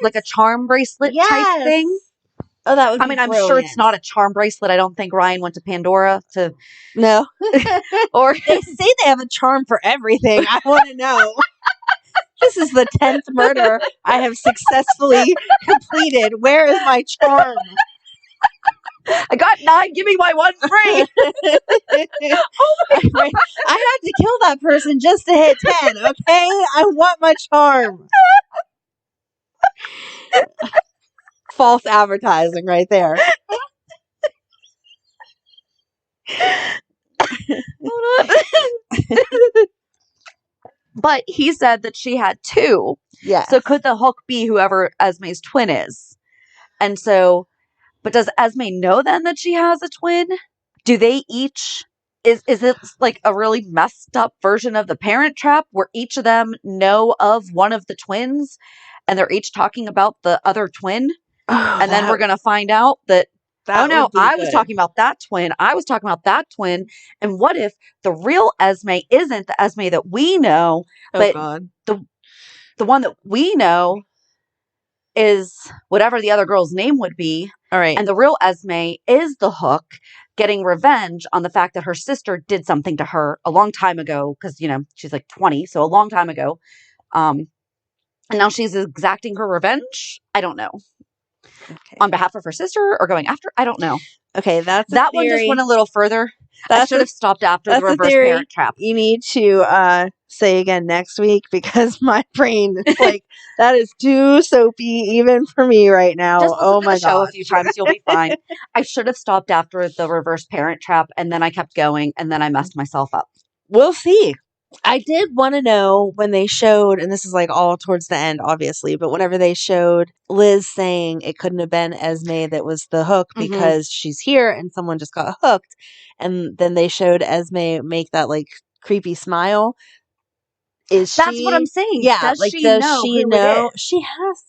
[SPEAKER 3] like a charm bracelet type thing.
[SPEAKER 1] Oh, that would be
[SPEAKER 3] I'm sure it's not a charm bracelet. I don't think Ryan went to Pandora to...
[SPEAKER 1] No.
[SPEAKER 3] Or
[SPEAKER 1] they say they have a charm for everything. I want to know. This is the 10th murder I have successfully completed. Where is my charm?
[SPEAKER 3] I got 9. Give me my 1 free.
[SPEAKER 1] I had to kill that person just to hit 10, okay? I want my charm. False advertising right there.
[SPEAKER 3] But he said that she had 2.
[SPEAKER 1] Yeah.
[SPEAKER 3] So could the hook be whoever Esme's twin is? And so, but does Esme know then that she has a twin? Do they each, is it like a really messed up version of the Parent Trap where each of them know of one of the twins and they're each talking about the other twin? And then we're going to find out that, oh no, I was talking about that twin. I was talking about that twin. And what if the real Esme isn't the Esme that we know, but the one that we know is whatever the other girl's name would be.
[SPEAKER 1] All right.
[SPEAKER 3] And the real Esme is the Hook, getting revenge on the fact that her sister did something to her a long time ago. Because, you know, she's like 20, so a long time ago. And now she's exacting her revenge. I don't know.
[SPEAKER 1] Okay.
[SPEAKER 3] On behalf of her sister or going after. I don't know.
[SPEAKER 1] Okay, that's
[SPEAKER 3] that one just went a little further. I should have stopped after the reverse parent trap.
[SPEAKER 1] You need to say again next week because my brain is like, that is too soapy even for me right now.
[SPEAKER 3] Just listen to the show
[SPEAKER 1] God.
[SPEAKER 3] a few times. You'll be fine. I should have stopped after the reverse parent trap, and then I kept going, and then I messed myself up.
[SPEAKER 1] We'll see. I did want to know when they showed, and this is like all towards the end, obviously, but whenever they showed Liz saying it couldn't have been Esme that was the hook because she's here and someone just got hooked. And then they showed Esme make that like creepy smile. That's
[SPEAKER 3] what I'm saying.
[SPEAKER 1] Yeah.
[SPEAKER 3] Does
[SPEAKER 1] like,
[SPEAKER 3] she
[SPEAKER 1] does
[SPEAKER 3] know
[SPEAKER 1] she
[SPEAKER 3] who
[SPEAKER 1] know?
[SPEAKER 3] it is?
[SPEAKER 1] She has.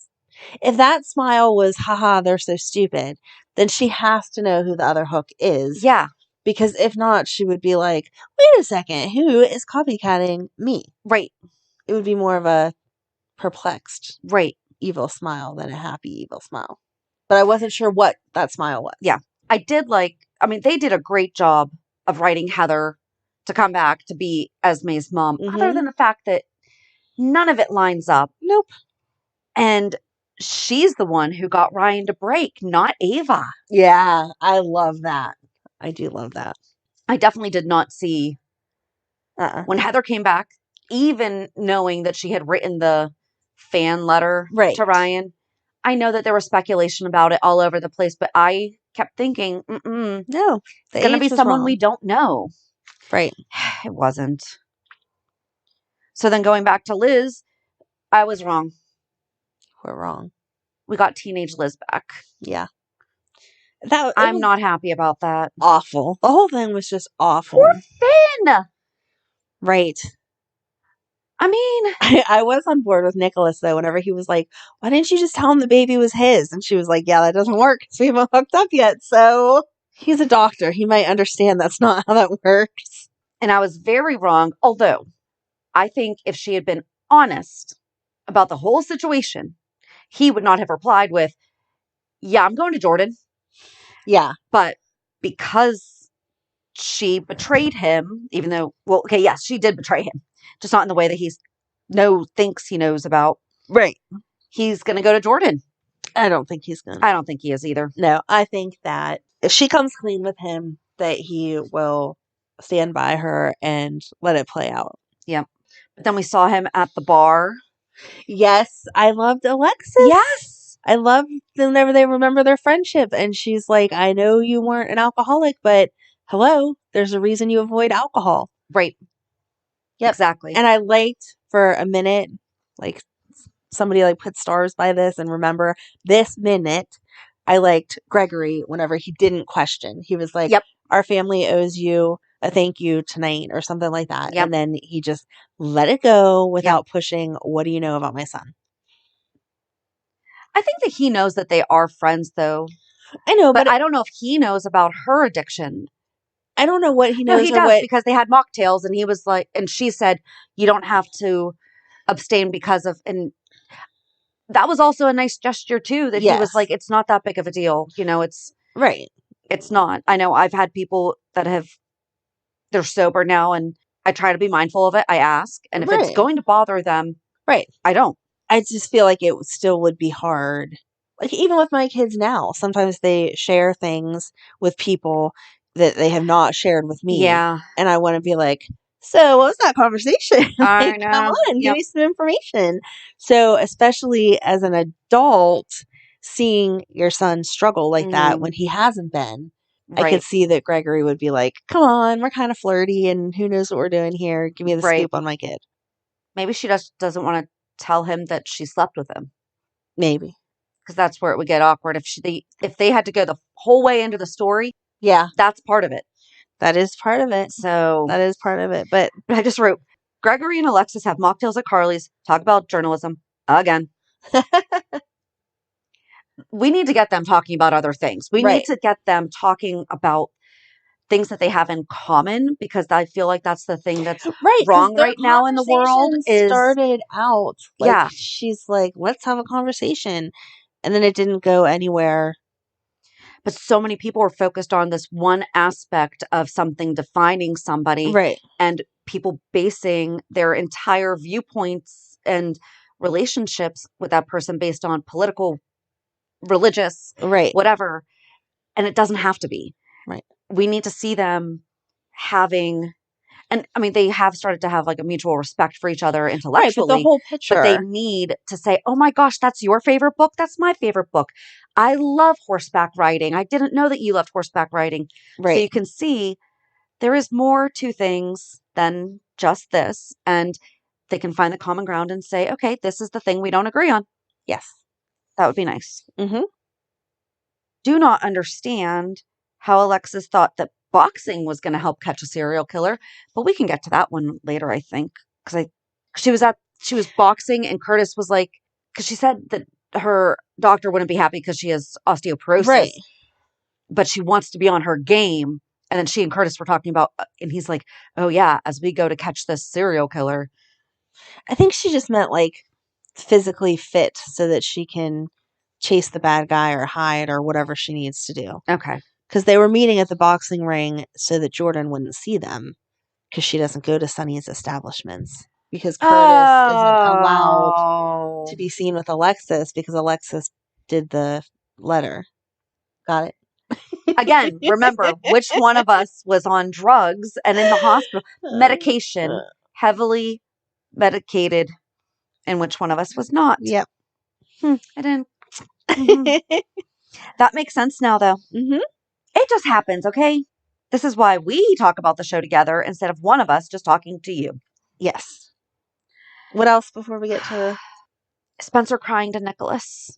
[SPEAKER 1] If that smile was, haha, they're so stupid, then she has to know who the other hook is.
[SPEAKER 3] Yeah.
[SPEAKER 1] Because if not, she would be like, wait a second, who is copycatting me?
[SPEAKER 3] Right.
[SPEAKER 1] It would be more of a perplexed,
[SPEAKER 3] right,
[SPEAKER 1] evil smile than a happy, evil smile. But I wasn't sure what that smile was.
[SPEAKER 3] Yeah. I did they did a great job of writing Heather to come back to be Esme's mom, other than the fact that none of it lines up.
[SPEAKER 1] Nope.
[SPEAKER 3] And she's the one who got Ryan to break, not Ava.
[SPEAKER 1] Yeah, I love that. I do love that.
[SPEAKER 3] I definitely did not see when Heather came back, even knowing that she had written the fan letter to Ryan. I know that there was speculation about it all over the place, but I kept thinking, no, it's going to be someone we don't know.
[SPEAKER 1] Right.
[SPEAKER 3] It wasn't. So then going back to Liz, I was wrong.
[SPEAKER 1] We're wrong.
[SPEAKER 3] We got teenage Liz back.
[SPEAKER 1] Yeah.
[SPEAKER 3] I'm not happy about that.
[SPEAKER 1] Awful. The whole thing was just awful.
[SPEAKER 3] Poor Finn.
[SPEAKER 1] Right.
[SPEAKER 3] I mean,
[SPEAKER 1] I was on board with Nikolas, though, whenever he was like, why didn't you just tell him the baby was his? And she was like, yeah, that doesn't work because we haven't hooked up yet. So he's a doctor. He might understand that's not how that works.
[SPEAKER 3] And I was very wrong. Although I think if she had been honest about the whole situation, he would not have replied with, yeah, I'm going to Jordan.
[SPEAKER 1] Yeah.
[SPEAKER 3] But because she betrayed him, even though, well, okay, yes, she did betray him. Just not in the way that he thinks he knows about.
[SPEAKER 1] Right.
[SPEAKER 3] He's going to go to Jordan.
[SPEAKER 1] I don't think he's going to.
[SPEAKER 3] I don't think he is either.
[SPEAKER 1] No, I think that if she comes clean with him, that he will stand by her and let it play out.
[SPEAKER 3] Yeah. But then we saw him at the bar.
[SPEAKER 1] Yes. I loved Alexis.
[SPEAKER 3] Yes.
[SPEAKER 1] I love whenever they remember their friendship. And she's like, I know you weren't an alcoholic, but hello, there's a reason you avoid alcohol.
[SPEAKER 3] Right.
[SPEAKER 1] Yep.
[SPEAKER 3] Exactly.
[SPEAKER 1] And I liked for a minute, like somebody like put stars by this and remember this minute, I liked Gregory whenever he didn't question. He was like, our family owes you a thank you tonight or something like that. Yep. And then he just let it go without pushing. What do you know about my son?
[SPEAKER 3] I think that he knows that they are friends though.
[SPEAKER 1] I know,
[SPEAKER 3] but I don't know if he knows about her addiction.
[SPEAKER 1] I don't know what he knows.
[SPEAKER 3] No, he does because they had mocktails and he was like, and she said, you don't have to abstain because of, and that was also a nice gesture too, that he was like, it's not that big of a deal. You know, it's
[SPEAKER 1] right.
[SPEAKER 3] It's not. I know I've had people that they're sober now and I try to be mindful of it. I ask. And if it's going to bother them, I don't.
[SPEAKER 1] I just feel like it still would be hard. Like even with my kids now, sometimes they share things with people that they have not shared with me.
[SPEAKER 3] Yeah.
[SPEAKER 1] And I want to be like, so what was that conversation?
[SPEAKER 3] I know.
[SPEAKER 1] Come on, give me some information. So especially as an adult, seeing your son struggle like that when he hasn't been, I could see that Gregory would be like, come on, we're kind of flirty and who knows what we're doing here. Give me the scoop on my kid.
[SPEAKER 3] Maybe she just doesn't want to tell him that she slept with him.
[SPEAKER 1] Maybe.
[SPEAKER 3] Because that's where it would get awkward. If they had to go the whole way into the story, that's part of it.
[SPEAKER 1] That is part of it.
[SPEAKER 3] So
[SPEAKER 1] that is part of it. But
[SPEAKER 3] I just wrote, Gregory and Alexis have mocktails at Carly's, talk about journalism again. We need to get them talking about other things. We need to get them talking about things that they have in common, because I feel like that's the thing that's
[SPEAKER 1] Right, 'cause
[SPEAKER 3] wrong
[SPEAKER 1] their
[SPEAKER 3] right now in the world
[SPEAKER 1] conversation
[SPEAKER 3] is
[SPEAKER 1] started out like
[SPEAKER 3] Yeah.
[SPEAKER 1] she's like, let's have a conversation, and then it didn't go anywhere.
[SPEAKER 3] but so many people are focused on this one aspect of something defining somebody,
[SPEAKER 1] Right,
[SPEAKER 3] and people basing their entire viewpoints and relationships with that person based on political, religious,
[SPEAKER 1] right,
[SPEAKER 3] whatever. And it doesn't have to be.
[SPEAKER 1] right,
[SPEAKER 3] We need to see them having, and I mean, they have started to have like a mutual respect for each other
[SPEAKER 1] right. But the
[SPEAKER 3] intellectually,
[SPEAKER 1] whole
[SPEAKER 3] but they
[SPEAKER 1] picture,
[SPEAKER 3] need to say, oh my gosh, that's your favorite book. That's my favorite book. I love horseback riding. I didn't know that you loved horseback riding. So
[SPEAKER 1] right?
[SPEAKER 3] you can see there is more to things than just this. And they can find the common ground and say, okay, this is the thing we don't agree on.
[SPEAKER 1] Yes.
[SPEAKER 3] That would be nice.
[SPEAKER 1] Mm-hmm.
[SPEAKER 3] Do not understand how Alexis thought that boxing was going to help catch a serial killer, but we can get to that one later, I think, because she was boxing, and Curtis was like, because she said that her doctor wouldn't be happy because she has osteoporosis,
[SPEAKER 1] Right.
[SPEAKER 3] but she wants to be on her game. And then she and Curtis were talking about, and he's like, oh yeah, as we go to catch this serial killer.
[SPEAKER 1] I think she just meant like physically fit so that she can chase the bad guy or hide or whatever she needs to do.
[SPEAKER 3] Okay.
[SPEAKER 1] Because they were meeting at the boxing ring so that Jordan wouldn't see them, because she doesn't go to Sonny's establishments. Because Curtis isn't allowed to be seen with Alexis because Alexis did the letter. Got it?
[SPEAKER 3] Again, remember which one of us was on drugs and in the hospital, medication, heavily medicated, and which one of us was not.
[SPEAKER 1] Yep.
[SPEAKER 3] I didn't. Mhm. That makes sense now, though.
[SPEAKER 1] Mm-hmm.
[SPEAKER 3] It just happens, okay? This is why we talk about the show together instead of one of us just talking to you.
[SPEAKER 1] Yes. What else before we get to
[SPEAKER 3] Spencer crying to Nikolas?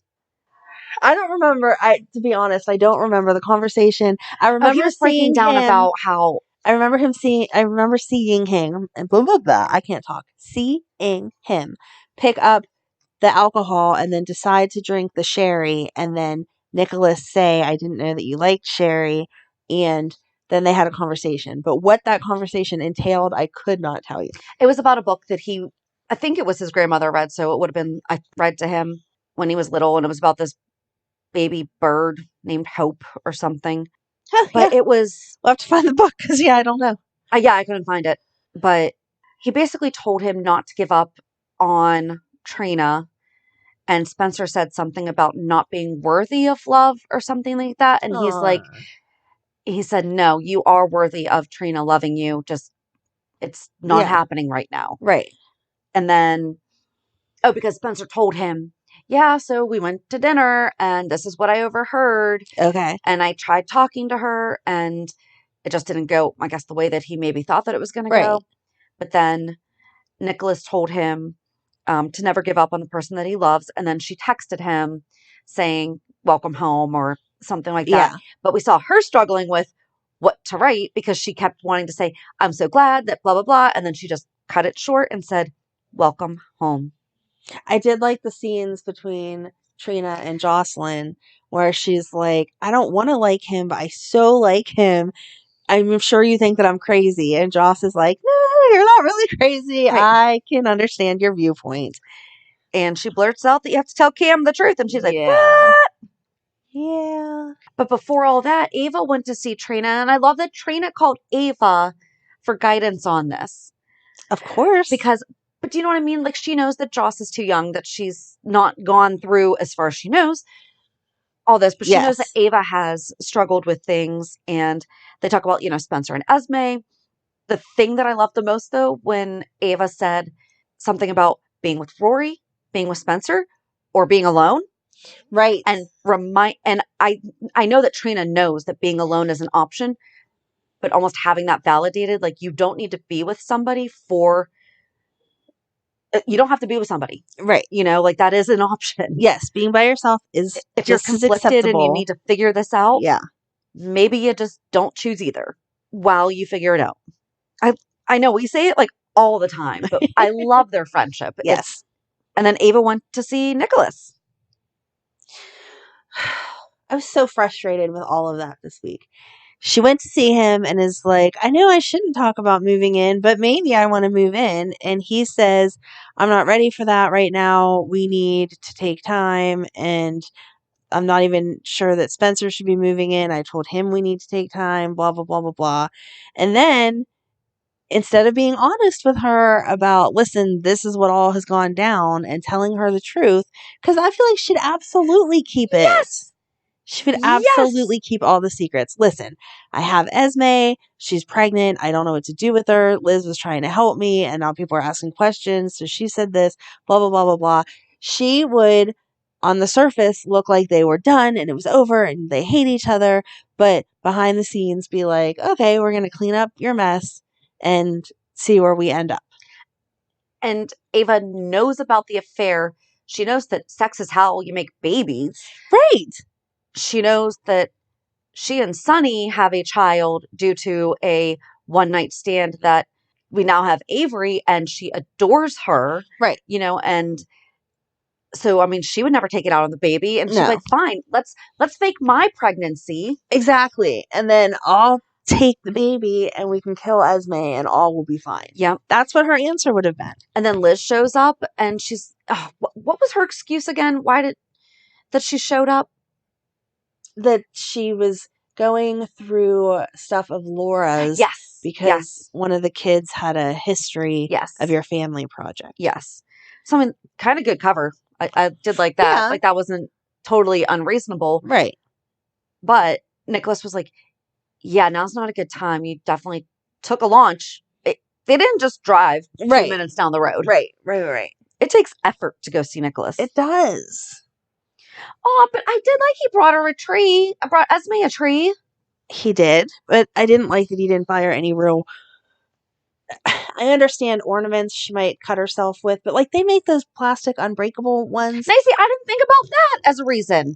[SPEAKER 1] I don't remember. To be honest, I don't remember the conversation. I
[SPEAKER 3] He
[SPEAKER 1] remember
[SPEAKER 3] was breaking
[SPEAKER 1] seeing
[SPEAKER 3] down
[SPEAKER 1] him.
[SPEAKER 3] about how
[SPEAKER 1] I remember seeing him and blah blah blah. I can't talk. Seeing him pick up the alcohol and then decide to drink the sherry, and then Nikolas say, "I didn't know that you liked sherry," and then they had a conversation. But what that conversation entailed, I could not tell you.
[SPEAKER 3] it was about a book that I think it was his grandmother read, so it would have been, I read to him when he was little, and it was about this baby bird named Hope or something. But
[SPEAKER 1] Yeah.
[SPEAKER 3] it was,
[SPEAKER 1] We'll have to find the book because I don't know.
[SPEAKER 3] yeah, I couldn't find it. But he basically told him not to give up on Trina. And Spencer said something about not being worthy of love or something like that. And he's like, he said, no, you are worthy of Trina loving you. Just, it's not happening right now.
[SPEAKER 1] Right.
[SPEAKER 3] And then, because Spencer told him, yeah, so we went to dinner and this is what I overheard.
[SPEAKER 1] Okay.
[SPEAKER 3] And I tried talking to her and it just didn't go, I guess, the way that he maybe thought that it was going to go. But then Nikolas told him to never give up on the person that he loves. And then she texted him saying, welcome home or something like that.
[SPEAKER 1] Yeah.
[SPEAKER 3] But we saw her struggling with what to write because she kept wanting to say, I'm so glad that blah, blah, blah. And then she just cut it short and said, welcome home.
[SPEAKER 1] I did like the scenes between Trina and Jocelyn where she's like, I don't want to like him, but I so like him. I'm sure you think that I'm crazy. And Joss is like, no, you're not really crazy.
[SPEAKER 3] Right.
[SPEAKER 1] I can understand your viewpoint.
[SPEAKER 3] And she blurts out that you have to tell Cam the truth. And she's like,
[SPEAKER 1] Yeah.
[SPEAKER 3] what?
[SPEAKER 1] Yeah.
[SPEAKER 3] But before all that, Ava went to see Trina. And I love that Trina called Ava for guidance on this.
[SPEAKER 1] Of course.
[SPEAKER 3] But do you know what I mean? Like, she knows that Joss is too young, that she's not gone through, as far as she knows, all this. But she knows that Ava has struggled with things. And they talk about, Spencer and Esme. The thing that I loved the most, though, when Ava said something about being with Rory, being with Spencer, or being alone.
[SPEAKER 1] Right.
[SPEAKER 3] And I know that Trina knows that being alone is an option, but almost having that validated, like, you don't need to be with somebody you don't have to be with somebody.
[SPEAKER 1] Right.
[SPEAKER 3] Like, that is an option.
[SPEAKER 1] Yes. Being by yourself is
[SPEAKER 3] if you're conflicted and you need to figure this out.
[SPEAKER 1] Yeah.
[SPEAKER 3] Maybe you just don't choose either while you figure it out. I know we say it like all the time, but I love their friendship.
[SPEAKER 1] Yes.
[SPEAKER 3] And then Ava went to see Nikolas.
[SPEAKER 1] I was so frustrated with all of that this week she went to see him and is like, I know I shouldn't talk about moving in, but maybe I want to move in. And he says, I'm not ready for that right now. We need to take time. And I'm not even sure that Spencer should be moving in. I told him we need to take time, blah, blah, blah, blah, blah. And then instead of being honest with her about, listen, this is what all has gone down and telling her the truth, because I feel like she'd absolutely keep it.
[SPEAKER 3] Yes.
[SPEAKER 1] She would absolutely keep all the secrets. Listen, I have Esme. She's pregnant. I don't know what to do with her. Liz was trying to help me, and now people are asking questions. So she said this, blah, blah, blah, blah, blah. She would, on the surface, look like they were done and it was over and they hate each other. But behind the scenes, be like, okay, we're going to clean up your mess and see where we end up.
[SPEAKER 3] And Ava knows about the affair. She knows that sex is how you make babies.
[SPEAKER 1] Right.
[SPEAKER 3] She knows that she and Sonny have a child due to a one-night stand that we now have Avery, and she adores her.
[SPEAKER 1] Right.
[SPEAKER 3] You know, and so, I mean, she would never take it out on the baby. And she's like, fine, let's fake my pregnancy.
[SPEAKER 1] Exactly. And then I'll take the baby and we can kill Esme and all will be fine.
[SPEAKER 3] Yeah.
[SPEAKER 1] That's what her answer would have been.
[SPEAKER 3] And then Liz shows up and she's, what was her excuse again? That she showed up?
[SPEAKER 1] That she was going through stuff of Laura's.
[SPEAKER 3] Yes.
[SPEAKER 1] Because one of the kids had a history of your family project.
[SPEAKER 3] Yes. So, I mean, kind of good cover. I did like that.
[SPEAKER 1] Yeah.
[SPEAKER 3] Like, that wasn't totally unreasonable.
[SPEAKER 1] Right.
[SPEAKER 3] But Nikolas was like, yeah, now's not a good time. You definitely took a launch. They didn't just drive 2 minutes down the road.
[SPEAKER 1] Right.
[SPEAKER 3] It takes effort to go see Nikolas.
[SPEAKER 1] It does.
[SPEAKER 3] Oh, but I did like he brought her a tree. I brought Esme a tree.
[SPEAKER 1] He did, but I didn't like that he didn't buy her any real... I understand ornaments she might cut herself with, but like they make those plastic unbreakable ones.
[SPEAKER 3] Stacey, I didn't think about that as a reason.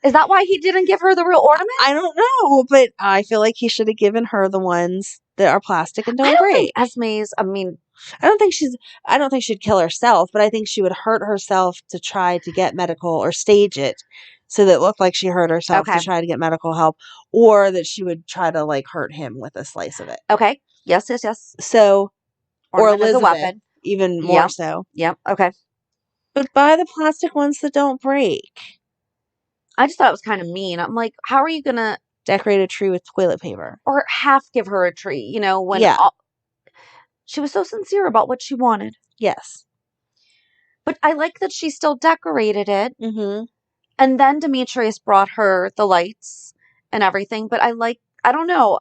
[SPEAKER 3] Is that why he didn't give her the real ornament?
[SPEAKER 1] I don't know, but I feel like he should have given her the ones that are plastic and don't break.
[SPEAKER 3] Think Esme's, I mean,
[SPEAKER 1] I don't think she'd kill herself, but I think she would hurt herself to try to get medical or stage it so that it looked like she hurt herself to try to get medical help, or that she would try to like hurt him with a slice of it.
[SPEAKER 3] Okay. Yes.
[SPEAKER 1] So, or Elizabeth,
[SPEAKER 3] a weapon.
[SPEAKER 1] even more so.
[SPEAKER 3] Yep. Okay.
[SPEAKER 1] But buy the plastic ones that don't break.
[SPEAKER 3] I just thought it was kind of mean. I'm like, how are you going to
[SPEAKER 1] decorate a tree with toilet paper?
[SPEAKER 3] Or half give her a tree, you know, when she was so sincere about what she wanted.
[SPEAKER 1] Yes.
[SPEAKER 3] But I like that she still decorated it.
[SPEAKER 1] Mm-hmm.
[SPEAKER 3] And then Demetrius brought her the lights and everything. But I don't know.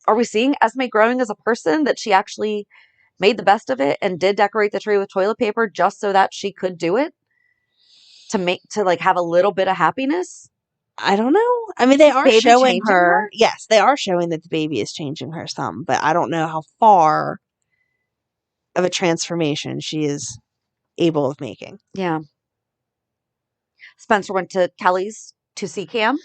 [SPEAKER 3] Are we seeing Esme growing as a person, that she actually made the best of it and did decorate the tree with toilet paper just so that she could do it? To like have a little bit of happiness?
[SPEAKER 1] I don't know. I mean, they are showing her.
[SPEAKER 3] Yes,
[SPEAKER 1] they are showing that the baby is changing her some, but I don't know how far of a transformation she is able of making.
[SPEAKER 3] Yeah. Spencer went to Kelly's to see Cam.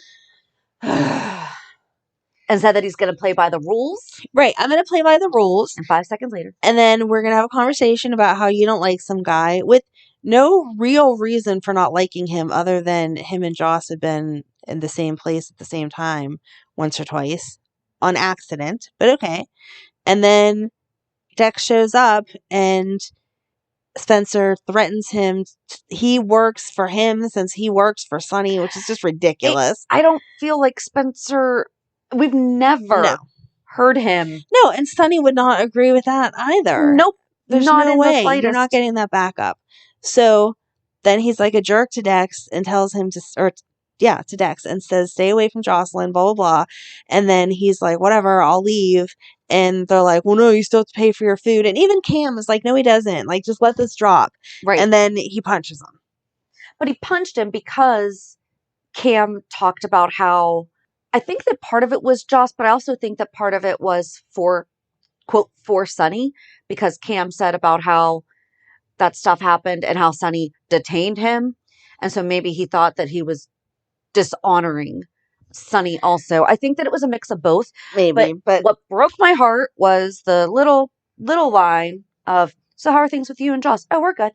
[SPEAKER 3] And said that he's going to play by the rules.
[SPEAKER 1] Right. I'm going to play by the rules.
[SPEAKER 3] And 5 seconds later.
[SPEAKER 1] And then we're going to have a conversation about how you don't like some guy with no real reason for not liking him other than him and Joss have been in the same place at the same time once or twice on accident. But okay. And then Dex shows up and Spencer threatens him. He works for him since he works for Sonny, which is just ridiculous.
[SPEAKER 3] I don't feel like Spencer... We've never heard him.
[SPEAKER 1] No, and Sonny would not agree with that either.
[SPEAKER 3] Nope.
[SPEAKER 1] There's
[SPEAKER 3] not
[SPEAKER 1] no
[SPEAKER 3] in
[SPEAKER 1] way.
[SPEAKER 3] The slightest.
[SPEAKER 1] You're not getting that backup. So then he's like a jerk to Dex and tells him to Dex and says, stay away from Jocelyn, blah, blah, blah. And then he's like, whatever, I'll leave. And they're like, well, no, you still have to pay for your food. And even Cam is like, no, he doesn't. Like, just let this drop.
[SPEAKER 3] Right.
[SPEAKER 1] And then he punches him.
[SPEAKER 3] But he punched him because Cam talked about how, I think that part of it was Joss, but I also think that part of it was for, quote, for Sonny, because Cam said about how that stuff happened and how Sonny detained him. And so maybe he thought that he was dishonoring Sonny also. I think that it was a mix of both.
[SPEAKER 1] Maybe. But
[SPEAKER 3] what broke my heart was the little line of, so how are things with you and Joss? Oh, we're good.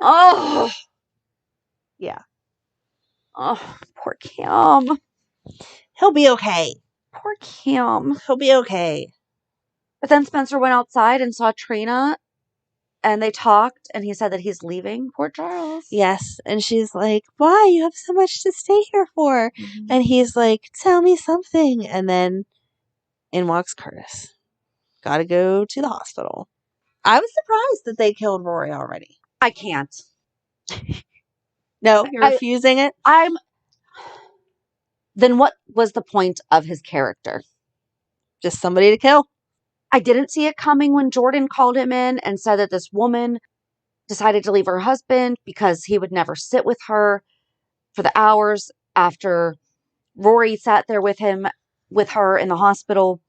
[SPEAKER 3] Oh.
[SPEAKER 1] Yeah.
[SPEAKER 3] Oh, poor Cam.
[SPEAKER 1] He'll be okay.
[SPEAKER 3] Poor Kim.
[SPEAKER 1] He'll be okay.
[SPEAKER 3] But then Spencer went outside and saw Trina, and they talked, and he said that he's leaving. Poor Charles.
[SPEAKER 1] Yes. And she's like, why? You have so much to stay here for.
[SPEAKER 3] Mm-hmm.
[SPEAKER 1] And he's like, tell me something. And then in walks Curtis. Gotta go to the hospital. I was surprised that they killed Rory already.
[SPEAKER 3] I can't.
[SPEAKER 1] No, you're refusing it?
[SPEAKER 3] Then what was the point of his character?
[SPEAKER 1] Just somebody to kill.
[SPEAKER 3] I didn't see it coming when Jordan called him in and said that this woman decided to leave her husband because he would never sit with her for the hours after Rory sat there with her in the hospital,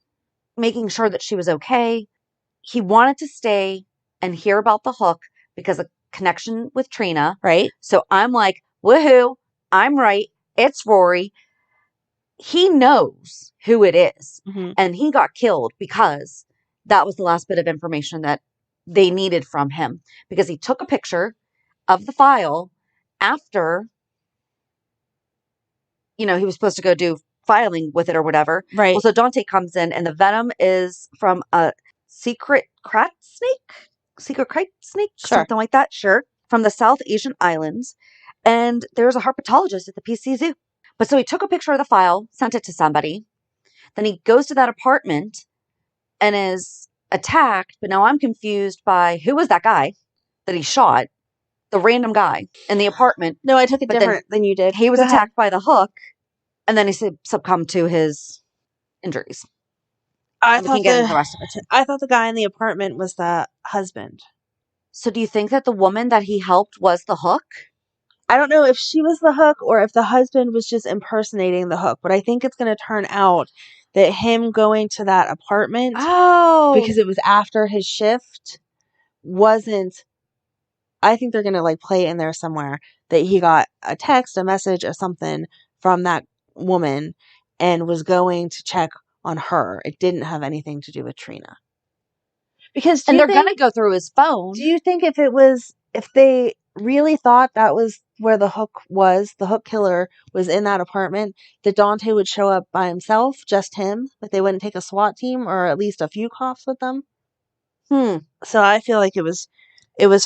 [SPEAKER 3] making sure that she was okay. He wanted to stay and hear about the hook because of connection with Trina.
[SPEAKER 1] Right.
[SPEAKER 3] So I'm like, woohoo, I'm right. It's Rory. He knows who it is.
[SPEAKER 1] Mm-hmm.
[SPEAKER 3] And he got killed because that was the last bit of information that they needed from him. Because he took a picture of the file after, he was supposed to go do filing with it or whatever.
[SPEAKER 1] Right.
[SPEAKER 3] Well, so Dante comes in and the venom is from a secret kite snake,
[SPEAKER 1] Sure.
[SPEAKER 3] something like that. Sure. From the South Asian islands. And there's a herpetologist at the PC Zoo. But so he took a picture of the file, sent it to somebody. Then he goes to that apartment and is attacked. But now I'm confused by who was that guy that he shot? The random guy in the apartment.
[SPEAKER 1] No, I took it different than you did.
[SPEAKER 3] He was attacked by the hook. And then he succumbed to his injuries.
[SPEAKER 1] I thought
[SPEAKER 3] I
[SPEAKER 1] thought the guy in the apartment was the husband.
[SPEAKER 3] So do you think that the woman that he helped was the hook?
[SPEAKER 1] I don't know if she was the hook or if the husband was just impersonating the hook, but I think it's going to turn out that him going to that apartment because it was after his shift wasn't. I think they're going to play in there somewhere that he got a text, a message, or something from that woman and was going to check on her. It didn't have anything to do with Trina. Because
[SPEAKER 3] they're going to go through his phone.
[SPEAKER 1] Do you think if they really thought that was where the hook killer was in that apartment, that Dante would show up by himself, just him? Like they wouldn't take a SWAT team or at least a few cops with them? So I feel like it was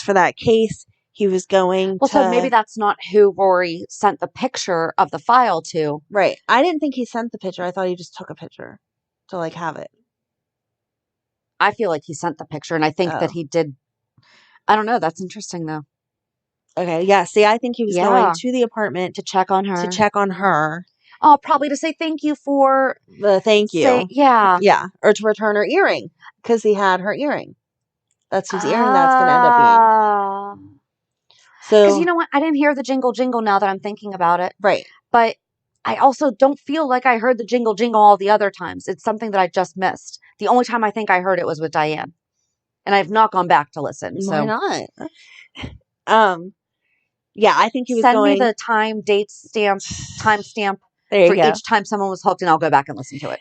[SPEAKER 1] for that case. He was going to...
[SPEAKER 3] so maybe that's not who Rory sent the picture of the file to.
[SPEAKER 1] Right. I didn't think he sent the picture. I thought he just took a picture to have it.
[SPEAKER 3] I feel like he sent the picture, and I think that he did. I don't know. That's interesting, though.
[SPEAKER 1] Okay. Yeah. See, I think he was going to the apartment
[SPEAKER 3] to check on her.
[SPEAKER 1] Oh,
[SPEAKER 3] probably to say thank you for
[SPEAKER 1] the thank you.
[SPEAKER 3] Yeah.
[SPEAKER 1] Or to return her earring because he had her earring. That's whose earring that's going to end up being. So,
[SPEAKER 3] because you know what? I didn't hear the jingle jingle now that I'm thinking about it.
[SPEAKER 1] Right.
[SPEAKER 3] But I also don't feel like I heard the jingle jingle all the other times. It's something that I just missed. The only time I think I heard it was with Diane. And I've not gone back to listen. So.
[SPEAKER 1] Why not? Yeah, I think he was
[SPEAKER 3] Send me the time stamp for each time someone was hooked, and I'll go back and listen to it.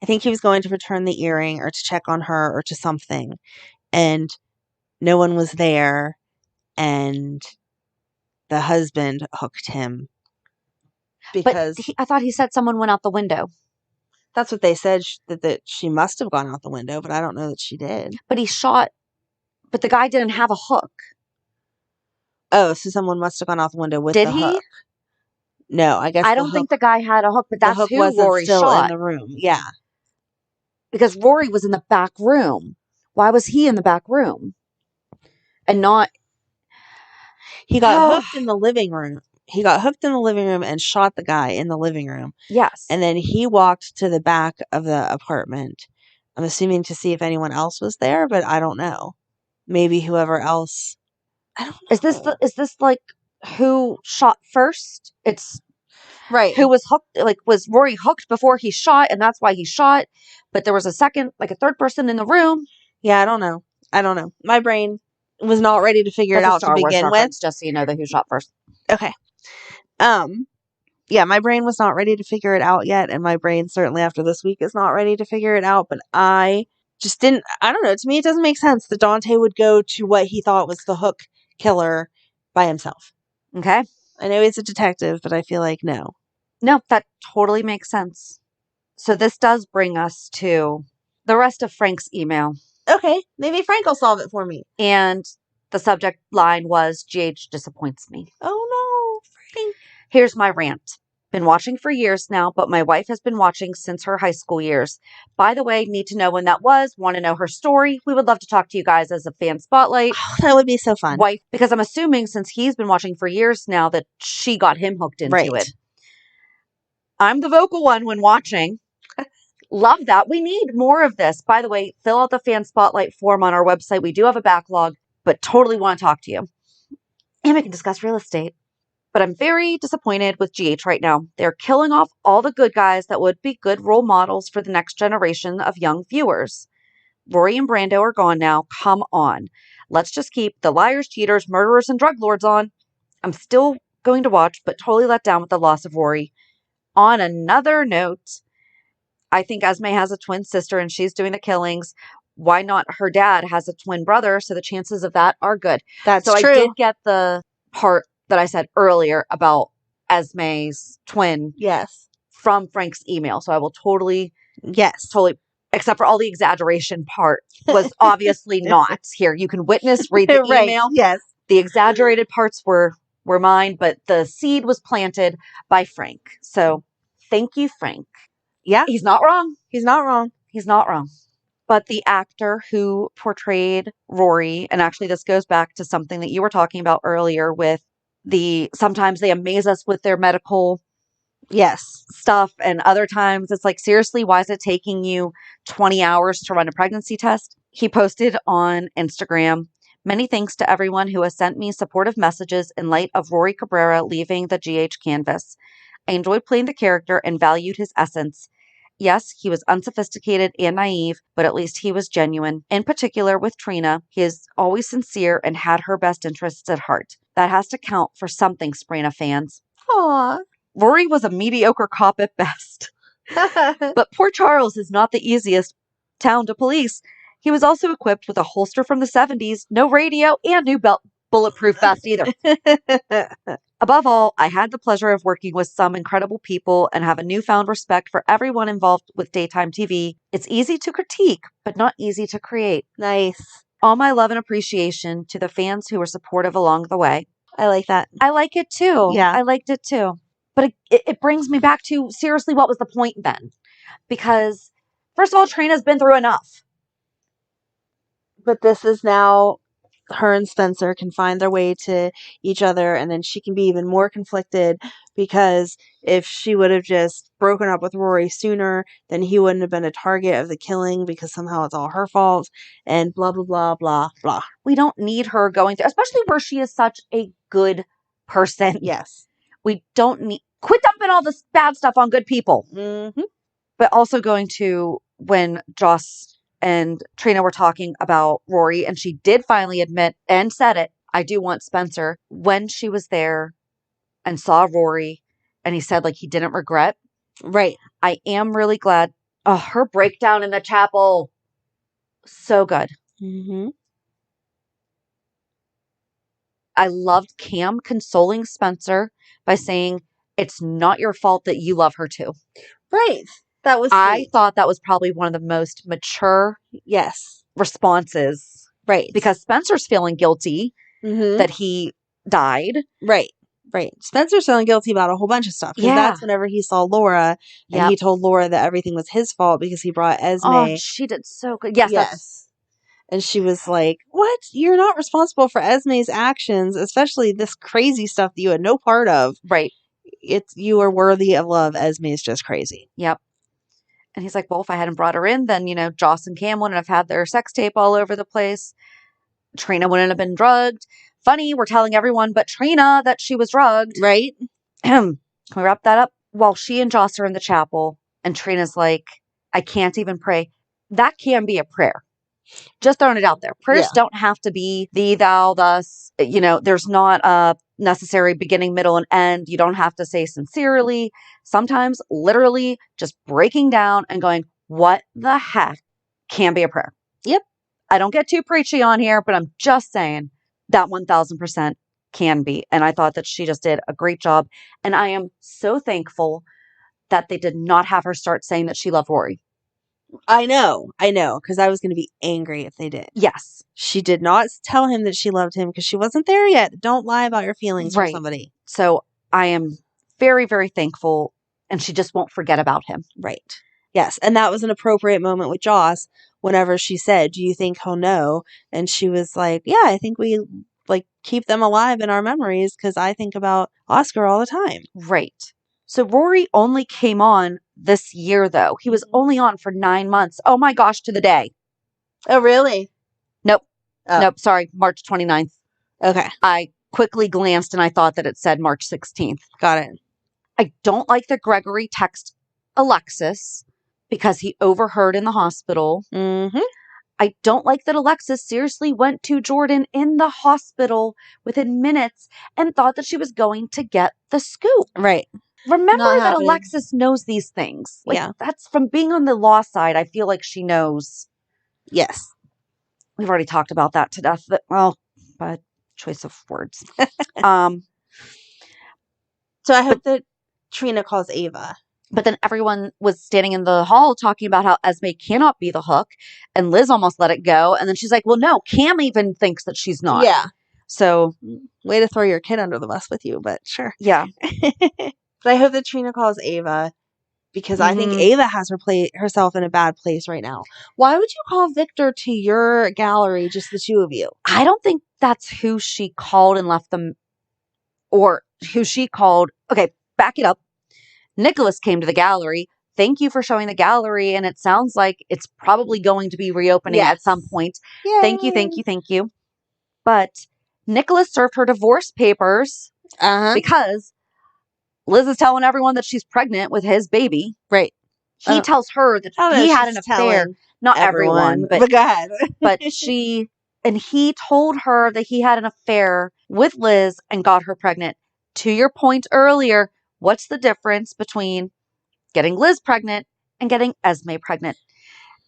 [SPEAKER 1] I think he was going to return the earring or to check on her or to something. And no one was there. And the husband hooked him. Because
[SPEAKER 3] I thought he said someone went out the window.
[SPEAKER 1] That's what they said, that she must have gone out the window, but I don't know that she did.
[SPEAKER 3] But but the guy didn't have a hook.
[SPEAKER 1] Oh, so someone must have gone out the window with the hook. Did he? No, I guess
[SPEAKER 3] I don't think the guy had a hook, but that's who Rory
[SPEAKER 1] still
[SPEAKER 3] shot.
[SPEAKER 1] In the room. Yeah.
[SPEAKER 3] Because Rory was in the back room. Why was he in the back room? And not...
[SPEAKER 1] He got hooked in the living room. He got hooked in the living room and shot the guy in the living room.
[SPEAKER 3] Yes.
[SPEAKER 1] And then he walked to the back of the apartment. I'm assuming to see if anyone else was there, but I don't know. Maybe whoever else... I don't know.
[SPEAKER 3] Is this like who shot first? It's
[SPEAKER 1] right.
[SPEAKER 3] Who was hooked? Was Rory hooked before he shot, and that's why he shot? But there was a third person in the room.
[SPEAKER 1] Yeah, I don't know. My brain was not ready to figure it out to begin with.
[SPEAKER 3] Just so you know who shot first.
[SPEAKER 1] Okay. Yeah, my brain was not ready to figure it out yet, and my brain certainly after this week is not ready to figure it out. But I just didn't. I don't know. To me, it doesn't make sense that Dante would go to what he thought was the hook killer by himself.
[SPEAKER 3] Okay.
[SPEAKER 1] I know he's a detective, but I feel like no.
[SPEAKER 3] No, that totally makes sense. So this does bring us to the rest of Frank's email.
[SPEAKER 1] Okay, maybe Frank will solve it for me.
[SPEAKER 3] And the subject line was, GH disappoints me.
[SPEAKER 1] Oh no, Frank.
[SPEAKER 3] Here's my rant. Been watching for years now, but my wife has been watching since her high school years. By the way, need to know when that was, want to know her story. We would love to talk to you guys as a fan spotlight.
[SPEAKER 1] Oh, that would be so fun.
[SPEAKER 3] Wife, because I'm assuming since he's been watching for years now that she got him hooked into it. I'm the vocal one when watching. Love that. We need more of this. By the way, fill out the fan spotlight form on our website. We do have a backlog, but totally want to talk to you. And we can discuss real estate. But I'm very disappointed with GH right now. They're killing off all the good guys that would be good role models for the next generation of young viewers. Rory and Brando are gone now. Come on. Let's just keep the liars, cheaters, murderers, and drug lords on. I'm still going to watch, but totally let down with the loss of Rory. On another note, I think Esme has a twin sister and she's doing the killings. Why not her dad has a twin brother? So the chances of that are good.
[SPEAKER 1] That's
[SPEAKER 3] so
[SPEAKER 1] true.
[SPEAKER 3] I did get the part that I said earlier about Esme's twin.
[SPEAKER 1] Yes.
[SPEAKER 3] From Frank's email. So I will totally,
[SPEAKER 1] totally,
[SPEAKER 3] except for all the exaggeration part was obviously not here. You can witness, read the
[SPEAKER 1] right.
[SPEAKER 3] email.
[SPEAKER 1] Yes.
[SPEAKER 3] The exaggerated parts were mine, but the seed was planted by Frank. So thank you, Frank.
[SPEAKER 1] Yeah.
[SPEAKER 3] He's not wrong.
[SPEAKER 1] He's not wrong.
[SPEAKER 3] He's not wrong. But the actor who portrayed Rory, and actually this goes back to something that you were talking about earlier with sometimes they amaze us with their medical stuff, and other times it's like, seriously, why is it taking you 20 hours to run a pregnancy test? He posted on Instagram, many thanks to everyone who has sent me supportive messages in light of Rory Cabrera leaving the GH canvas. I enjoyed playing the character and valued his essence. Yes, he was unsophisticated and naive, but at least he was genuine. In particular with Trina, he is always sincere and had her best interests at heart. That has to count for something, Sprina fans.
[SPEAKER 1] Aww.
[SPEAKER 3] Rory was a mediocre cop at best. But poor Charles is not the easiest town to police. He was also equipped with a holster from the 70s, no radio, and new bulletproof vest either. Above all, I had the pleasure of working with some incredible people and have a newfound respect for everyone involved with daytime TV. It's easy to critique, but not easy to create.
[SPEAKER 1] Nice.
[SPEAKER 3] All my love and appreciation to the fans who were supportive along the way.
[SPEAKER 1] I like that.
[SPEAKER 3] I like it too.
[SPEAKER 1] Yeah.
[SPEAKER 3] I liked it too. But it brings me back to, seriously, what was the point then? Because, first of all, Trina's been through enough.
[SPEAKER 1] But this is now, her and Spencer can find their way to each other, and then she can be even more conflicted, because if she would have just broken up with Rory sooner, then he wouldn't have been a target of the killing, because somehow it's all her fault, and blah, blah, blah, blah, blah.
[SPEAKER 3] We don't need her going through, especially where she is such a good person.
[SPEAKER 1] Yes.
[SPEAKER 3] We don't need, quit dumping all this bad stuff on good people.
[SPEAKER 1] Mm-hmm.
[SPEAKER 3] But also going to when Joss and Trina were talking about Rory, and she did finally admit and said it, I do want Spencer. When she was there and saw Rory and he said like he didn't regret.
[SPEAKER 1] Right.
[SPEAKER 3] I am really glad. Oh, her breakdown in the chapel. So good.
[SPEAKER 1] Mm-hmm.
[SPEAKER 3] I loved Cam consoling Spencer by saying, it's not your fault that you love her too.
[SPEAKER 1] Right. That was
[SPEAKER 3] I thought that was probably one of the most mature responses.
[SPEAKER 1] Right.
[SPEAKER 3] Because Spencer's feeling guilty that he died.
[SPEAKER 1] Right. Right. Spencer's feeling guilty about a whole bunch of stuff. Because that's whenever he saw Laura and he told Laura that everything was his fault because he brought Esme.
[SPEAKER 3] Oh, she did so good. Yes.
[SPEAKER 1] And she was like, what? You're not responsible for Esme's actions, especially this crazy stuff that you had no part of.
[SPEAKER 3] Right.
[SPEAKER 1] You are worthy of love. Esme is just crazy.
[SPEAKER 3] Yep. And he's like, well, if I hadn't brought her in, then, Joss and Cam wouldn't have had their sex tape all over the place. Trina wouldn't have been drugged. Funny, we're telling everyone but Trina that she was drugged.
[SPEAKER 1] Right.
[SPEAKER 3] Can we wrap that up? While she and Joss are in the chapel and Trina's like, I can't even pray. That can be a prayer. Just throwing it out there. Prayers don't have to be thee, thou, thus. There's not a necessary beginning, middle, and end. You don't have to say sincerely. Sometimes literally just breaking down and going, what the heck, can be a prayer.
[SPEAKER 1] Yep.
[SPEAKER 3] I don't get too preachy on here, but I'm just saying that 1000% can be. And I thought that she just did a great job. And I am so thankful that they did not have her start saying that she loved Rory.
[SPEAKER 1] I know, because I was going to be angry if they did.
[SPEAKER 3] Yes.
[SPEAKER 1] She did not tell him that she loved him because she wasn't there yet. Don't lie about your feelings for somebody.
[SPEAKER 3] So I am very, very thankful, and she just won't forget about him.
[SPEAKER 1] Right. Yes, and that was an appropriate moment with Joss whenever she said, do you think he'll know? And she was like, yeah, I think we keep them alive in our memories because I think about Oscar all the time.
[SPEAKER 3] Right. So Rory only came on this year, though. He was only on for 9 months. Oh my gosh, to the day.
[SPEAKER 1] Oh, really?
[SPEAKER 3] Nope.
[SPEAKER 1] Oh.
[SPEAKER 3] Nope. Sorry. March 29th.
[SPEAKER 1] Okay.
[SPEAKER 3] I quickly glanced and I thought that it said March 16th.
[SPEAKER 1] Got it.
[SPEAKER 3] I don't like that Gregory texted Alexis because he overheard in the hospital.
[SPEAKER 1] Mm-hmm.
[SPEAKER 3] I don't like that Alexis seriously went to Jordan in the hospital within minutes and thought that she was going to get the scoop.
[SPEAKER 1] Right.
[SPEAKER 3] Remember
[SPEAKER 1] Not
[SPEAKER 3] that
[SPEAKER 1] happening.
[SPEAKER 3] Alexis knows these things.
[SPEAKER 1] Yeah.
[SPEAKER 3] That's from being on the law side. I feel like she knows.
[SPEAKER 1] Yes.
[SPEAKER 3] We've already talked about that to death. But choice of words. So
[SPEAKER 1] I hope that Trina calls Ava.
[SPEAKER 3] But then everyone was standing in the hall talking about how Esme cannot be the hook. And Liz almost let it go. And then she's like, well, no, Cam even thinks that she's not.
[SPEAKER 1] Yeah.
[SPEAKER 3] So.
[SPEAKER 1] Way to throw your kid under the bus with you, but sure.
[SPEAKER 3] Yeah.
[SPEAKER 1] But I hope that Trina calls Ava because I think Ava has herself in a bad place right now. Why would you call Victor to your gallery, just the two of you?
[SPEAKER 3] I don't think that's who she called and left them, or who she called. Okay, back it up. Nikolas came to the gallery. Thank you for showing the gallery, and it sounds like it's probably going to be reopening at some point.
[SPEAKER 1] Yay.
[SPEAKER 3] Thank you. But Nikolas served her divorce papers because Liz is telling everyone that she's pregnant with his baby.
[SPEAKER 1] Right.
[SPEAKER 3] He tells her that he had an affair. Not everyone, but
[SPEAKER 1] go ahead.
[SPEAKER 3] but he told her that he had an affair with Liz and got her pregnant. To your point earlier, what's the difference between getting Liz pregnant and getting Esme pregnant?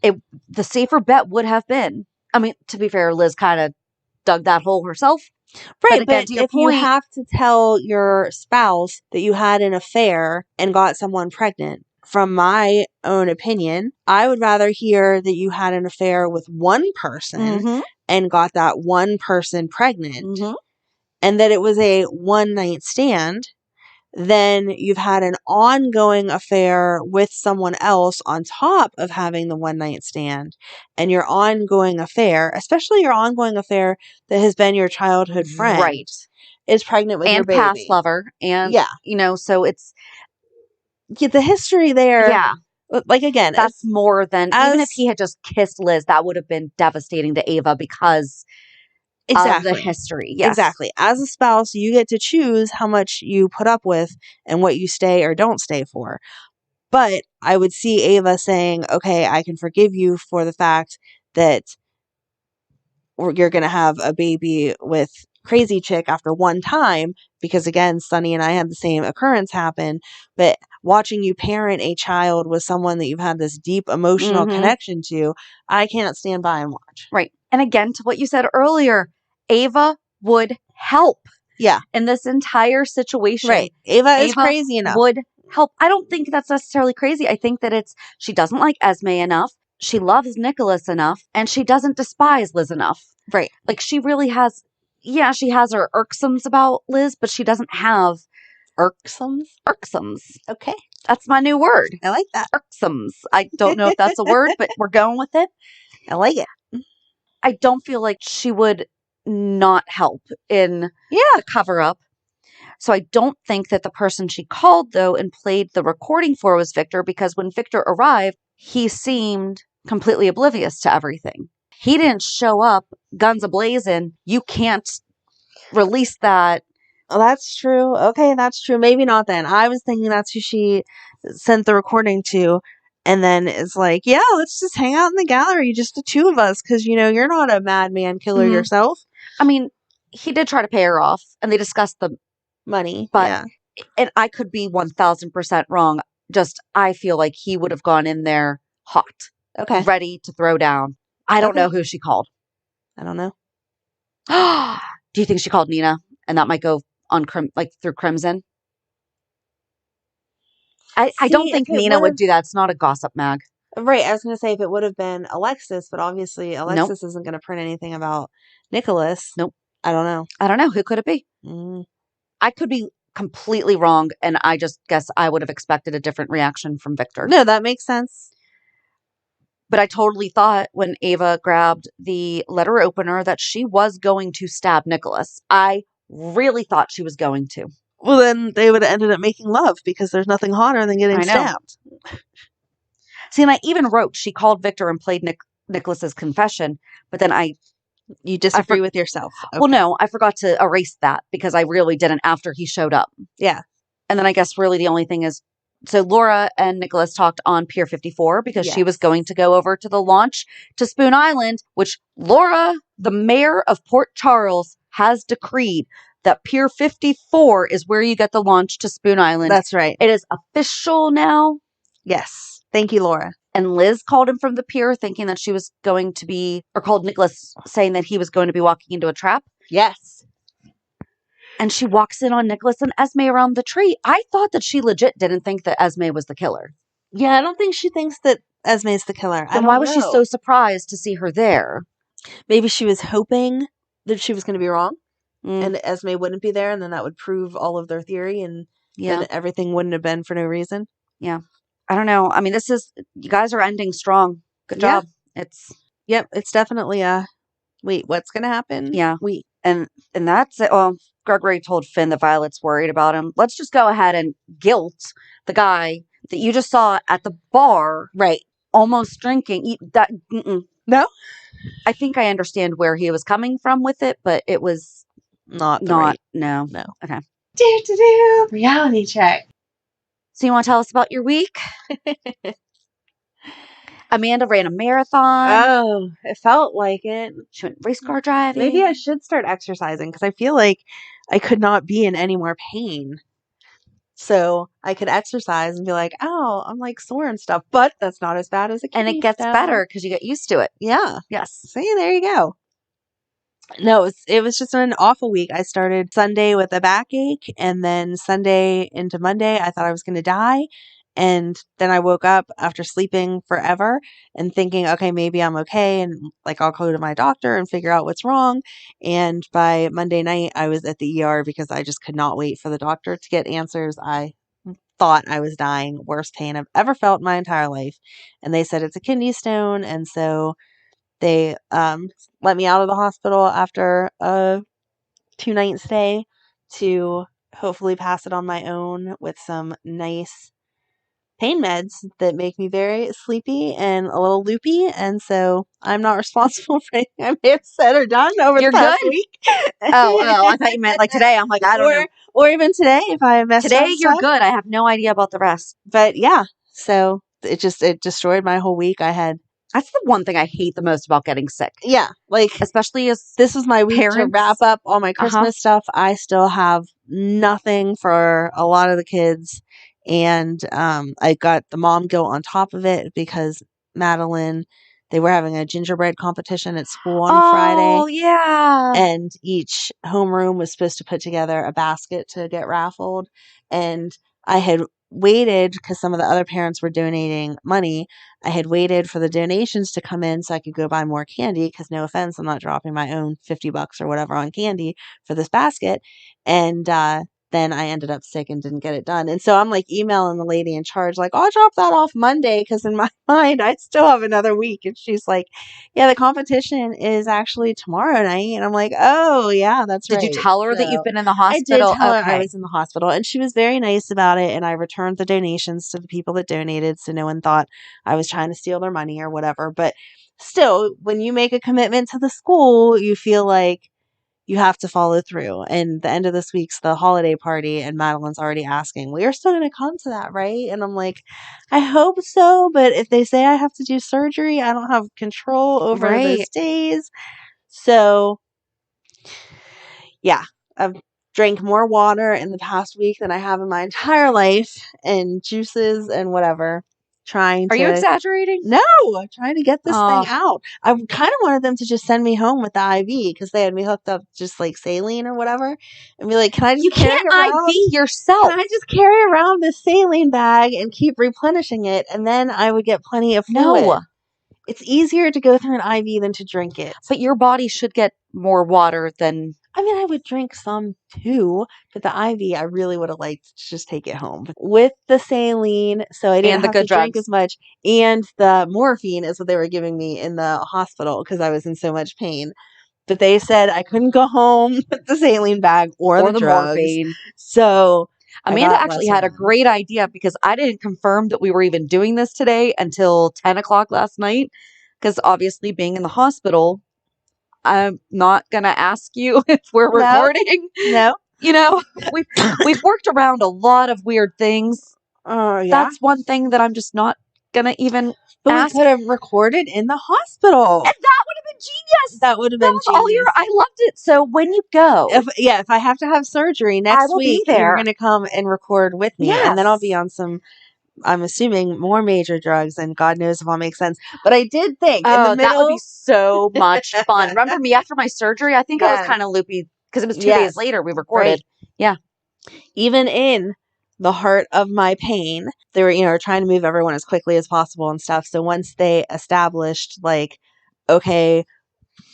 [SPEAKER 3] The safer bet would have been, I mean, to be fair, Liz kind of dug that hole herself.
[SPEAKER 1] Right, but if you have to tell your spouse that you had an affair and got someone pregnant, from my own opinion, I would rather hear that you had an affair with one person and got that one person pregnant and that it was a one-night stand than you've had an ongoing affair with someone else on top of having the one-night stand. And your ongoing affair, especially your ongoing affair that has been your childhood friend, is pregnant with your baby.
[SPEAKER 3] And past lover. And, so it's...
[SPEAKER 1] the history there.
[SPEAKER 3] Yeah.
[SPEAKER 1] Again.
[SPEAKER 3] That's more than... even if he had just kissed Liz, that would have been devastating to Ava because... of the history. Yes.
[SPEAKER 1] Exactly. As a spouse, you get to choose how much you put up with and what you stay or don't stay for. But I would see Ava saying, okay, I can forgive you for the fact that you're going to have a baby with crazy chick after one time because, again, Sonny and I had the same occurrence happen. But watching you parent a child with someone that you've had this deep emotional connection to, I can't stand by and watch.
[SPEAKER 3] Right. And again, to what you said earlier, Ava would help.
[SPEAKER 1] Yeah.
[SPEAKER 3] In this entire situation.
[SPEAKER 1] Right. Ava is crazy enough.
[SPEAKER 3] Would help. I don't think that's necessarily crazy. I think that she doesn't like Esme enough. She loves Nikolas enough. And she doesn't despise Liz enough.
[SPEAKER 1] Right.
[SPEAKER 3] She really has, she has her irksomes about Liz, but she doesn't have
[SPEAKER 1] irksomes.
[SPEAKER 3] Okay. That's my new word.
[SPEAKER 1] I like that.
[SPEAKER 3] Irksomes. I don't know if that's a word, but we're going with it.
[SPEAKER 1] I like it.
[SPEAKER 3] I don't feel like she would not help in the cover up. So I don't think that the person she called, though, and played the recording for was Victor, because when Victor arrived, he seemed completely oblivious to everything. He didn't show up guns a-blazing. You can't release that.
[SPEAKER 1] Oh, that's true. Okay, that's true. Maybe not then. I was thinking that's who she sent the recording to. And then it's like, yeah, let's just hang out in the gallery, just the two of us, because, you're not a madman killer yourself.
[SPEAKER 3] I mean, he did try to pay her off, and they discussed the
[SPEAKER 1] money.
[SPEAKER 3] But, and I could be 1,000% wrong. Just, I feel like he would have gone in there hot.
[SPEAKER 1] Okay.
[SPEAKER 3] Ready to throw down. I don't know who she called.
[SPEAKER 1] I don't know.
[SPEAKER 3] Do you think she called Nina and that might go on through Crimson. I don't think Nina would do that. It's not a gossip mag.
[SPEAKER 1] Right. I was going to say if it would have been Alexis, but obviously Alexis isn't going to print anything about Nikolas.
[SPEAKER 3] Nope.
[SPEAKER 1] I don't know.
[SPEAKER 3] Who could it be? I could be completely wrong, and I just guess I would have expected a different reaction from Victor.
[SPEAKER 1] No, that makes sense.
[SPEAKER 3] But I totally thought when Ava grabbed the letter opener that she was going to stab Nikolas. I really thought she was going to.
[SPEAKER 1] Well, then they would have ended up making love because there's nothing hotter than getting stabbed.
[SPEAKER 3] See, and I even wrote, she called Victor and played Nikolas's confession, but then
[SPEAKER 1] you disagree with yourself.
[SPEAKER 3] Okay. Well, no, I forgot to erase that because I really didn't after he showed up.
[SPEAKER 1] Yeah.
[SPEAKER 3] And then I guess really the only thing is, so Laura and Nikolas talked on Pier 54 because she was going to go over to the launch to Spoon Island, which Laura, the mayor of Port Charles, has decreed that Pier 54 is where you get the launch to Spoon Island.
[SPEAKER 1] That's right.
[SPEAKER 3] It is official now.
[SPEAKER 1] Yes. Thank you, Laura.
[SPEAKER 3] And Liz called him from the pier thinking that she was going to be, or called Nikolas saying that he was going to be walking into a trap.
[SPEAKER 1] Yes.
[SPEAKER 3] And she walks in on Nikolas and Esme around the tree. I thought that she legit didn't think that Esme was the killer.
[SPEAKER 1] Yeah, I don't think she thinks that Esme's the killer.
[SPEAKER 3] Then why was she so surprised to see her there?
[SPEAKER 1] Maybe she was hoping that she was going to be wrong and Esme wouldn't be there, and then that would prove all of their theory, and then everything wouldn't have been for no reason.
[SPEAKER 3] Yeah. I don't know. I mean, you guys are ending strong. Good job.
[SPEAKER 1] It's definitely wait, what's going to happen?
[SPEAKER 3] Yeah.
[SPEAKER 1] Wait.
[SPEAKER 3] And that's it. Well, Gregory told Finn that Violet's worried about him. Let's just go ahead and guilt the guy that you just saw at the bar.
[SPEAKER 1] Right.
[SPEAKER 3] Almost drinking.
[SPEAKER 1] No?
[SPEAKER 3] I think I understand where he was coming from with it, but it was
[SPEAKER 1] not.
[SPEAKER 3] No. Okay.
[SPEAKER 1] Reality check.
[SPEAKER 3] So you want to tell us about your week? Amanda ran a marathon.
[SPEAKER 1] Oh, it felt like it.
[SPEAKER 3] She went race car driving.
[SPEAKER 1] Maybe I should start exercising because I feel like I could not be in any more pain. So I could exercise and be like, oh, I'm like sore and stuff, but that's not as bad as a kidney
[SPEAKER 3] And it gets better because you get used to it.
[SPEAKER 1] Yeah.
[SPEAKER 3] Yes.
[SPEAKER 1] See, there you go. No, it was just an awful week. I started Sunday with a backache, and then Sunday into Monday, I thought I was going to die. And then I woke up after sleeping forever and thinking, okay, maybe I'm okay. And like, I'll go to my doctor and figure out what's wrong. And by Monday night, I was at the ER because I just could not wait for the doctor to get answers. I thought I was dying. Worst pain I've ever felt in my entire life. And they said it's a kidney stone. And so they let me out of the hospital after a 2-night stay to hopefully pass it on my own with some nice pain meds that make me very sleepy and a little loopy. And so I'm not responsible for anything I may have said or done over the past week.
[SPEAKER 3] Oh, I thought you meant like today. I'm like, I don't know.
[SPEAKER 1] Or even today if I messed up.
[SPEAKER 3] Today you're good. I have no idea about the rest.
[SPEAKER 1] But yeah, so it destroyed my whole week.
[SPEAKER 3] That's the one thing I hate the most about getting sick.
[SPEAKER 1] Yeah. Like,
[SPEAKER 3] especially as
[SPEAKER 1] this was my week to wrap up all my Christmas stuff. I still have nothing for a lot of the kids. And I got the mom guilt on top of it because Madeline, they were having a gingerbread competition at school on Friday.
[SPEAKER 3] Oh, yeah.
[SPEAKER 1] And each homeroom was supposed to put together a basket to get raffled. And I had waited because some of the other parents were donating money. I had waited for the donations to come in so I could go buy more candy because, no offense, I'm not dropping my own $50 or whatever on candy for this basket. And then I ended up sick and didn't get it done. And so I'm like emailing the lady in charge, like, I'll drop that off Monday because in my mind I still have another week. And she's like, yeah, the competition is actually tomorrow night. And I'm like, oh yeah, that's right.
[SPEAKER 3] Did you tell her that you've been in the
[SPEAKER 1] I
[SPEAKER 3] hospital?
[SPEAKER 1] did tell her I was in the hospital, and she was very nice about it. And I returned the donations to the people that donated, so no one thought I was trying to steal their money or whatever. But still, when you make a commitment to the school, you feel like you have to follow through. And the end of this week's the holiday party, and Madeline's already asking, well, you're still going to come to that, right? And I'm like, I hope so. But if they say I have to do surgery, I don't have control over those days. So yeah, I've drank more water in the past week than I have in my entire life, and juices and whatever. trying
[SPEAKER 3] Are you
[SPEAKER 1] to
[SPEAKER 3] exaggerating?
[SPEAKER 1] no, trying to get this thing
[SPEAKER 3] Oh.
[SPEAKER 1] out. I kind of wanted them to just send me home with the IV because they had me hooked up just like saline or whatever, and be like, "Can I just
[SPEAKER 3] You
[SPEAKER 1] carry
[SPEAKER 3] can't
[SPEAKER 1] around?
[SPEAKER 3] IV yourself.
[SPEAKER 1] Can I just carry around this saline bag and keep replenishing it, and then I would get plenty of fluid?"
[SPEAKER 3] No.
[SPEAKER 1] It's easier to go through an IV than to drink it.
[SPEAKER 3] But your body should get more water than...
[SPEAKER 1] I mean, I would drink some too, but the IV, I really would have liked to just take it home with the saline, so I didn't
[SPEAKER 3] And the
[SPEAKER 1] have to
[SPEAKER 3] good
[SPEAKER 1] drink
[SPEAKER 3] drugs.
[SPEAKER 1] as much. And the morphine is what they were giving me in the hospital because I was in so much pain. But they said I couldn't go home with the saline bag or the drugs.
[SPEAKER 3] morphine.
[SPEAKER 1] So
[SPEAKER 3] Amanda actually had a great idea because I didn't confirm that we were even doing this today until 10 o'clock last night. Because obviously, being in the hospital, I'm not going to ask you if we're recording.
[SPEAKER 1] No.
[SPEAKER 3] You know, we've worked around a lot of weird things.
[SPEAKER 1] Oh, yeah.
[SPEAKER 3] That's one thing that I'm just not going to even
[SPEAKER 1] But
[SPEAKER 3] ask.
[SPEAKER 1] we could have recorded in the hospital.
[SPEAKER 3] And that would have been genius.
[SPEAKER 1] That would have been genius.
[SPEAKER 3] I loved it. So when you go,
[SPEAKER 1] if I have to have surgery next week, you're going to come and record with me.
[SPEAKER 3] Yes.
[SPEAKER 1] And then I'll be on some, I'm assuming, more major drugs, and God knows if I'll make sense. But I did think in the middle.
[SPEAKER 3] That would be so much fun. Remember me after my surgery? I think I was kind of loopy because it was 2 days later we recorded.
[SPEAKER 1] Right.
[SPEAKER 3] Yeah.
[SPEAKER 1] Even in the heart of my pain, they were, trying to move everyone as quickly as possible and stuff. So once they established, like, okay,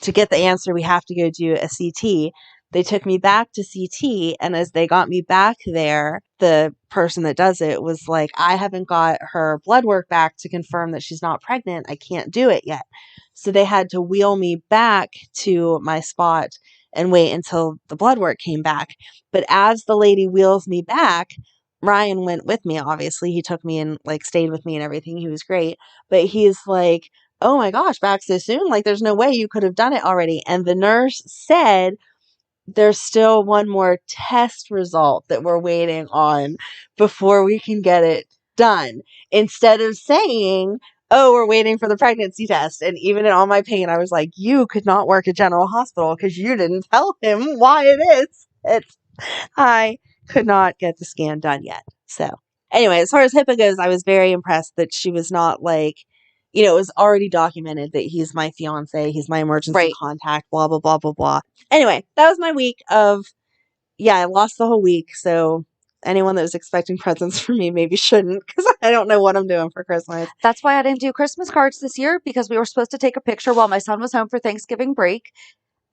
[SPEAKER 1] to get the answer, we have to go do a CT. They took me back to CT, and as they got me back there, the person that does it was like, I haven't got her blood work back to confirm that she's not pregnant. I can't do it yet. So they had to wheel me back to my spot and wait until the blood work came back. But as the lady wheels me back, Ryan went with me, obviously. He took me and like stayed with me and everything. He was great. But he's like, oh my gosh, back so soon? Like, there's no way you could have done it already. And the nurse said, there's still one more test result that we're waiting on before we can get it done. Instead of saying, oh, we're waiting for the pregnancy test. And even in all my pain, I was like, you could not work at General Hospital because you didn't tell him why it is. I could not get the scan done yet. So anyway, as far as HIPAA goes, I was very impressed that she was not like, it was already documented that he's my fiance, he's my emergency contact, blah, blah, blah, blah, blah. Anyway, that was my week of, I lost the whole week. So anyone that was expecting presents from me maybe shouldn't, because I don't know what I'm doing for Christmas.
[SPEAKER 3] That's why I didn't do Christmas cards this year, because we were supposed to take a picture while my son was home for Thanksgiving break.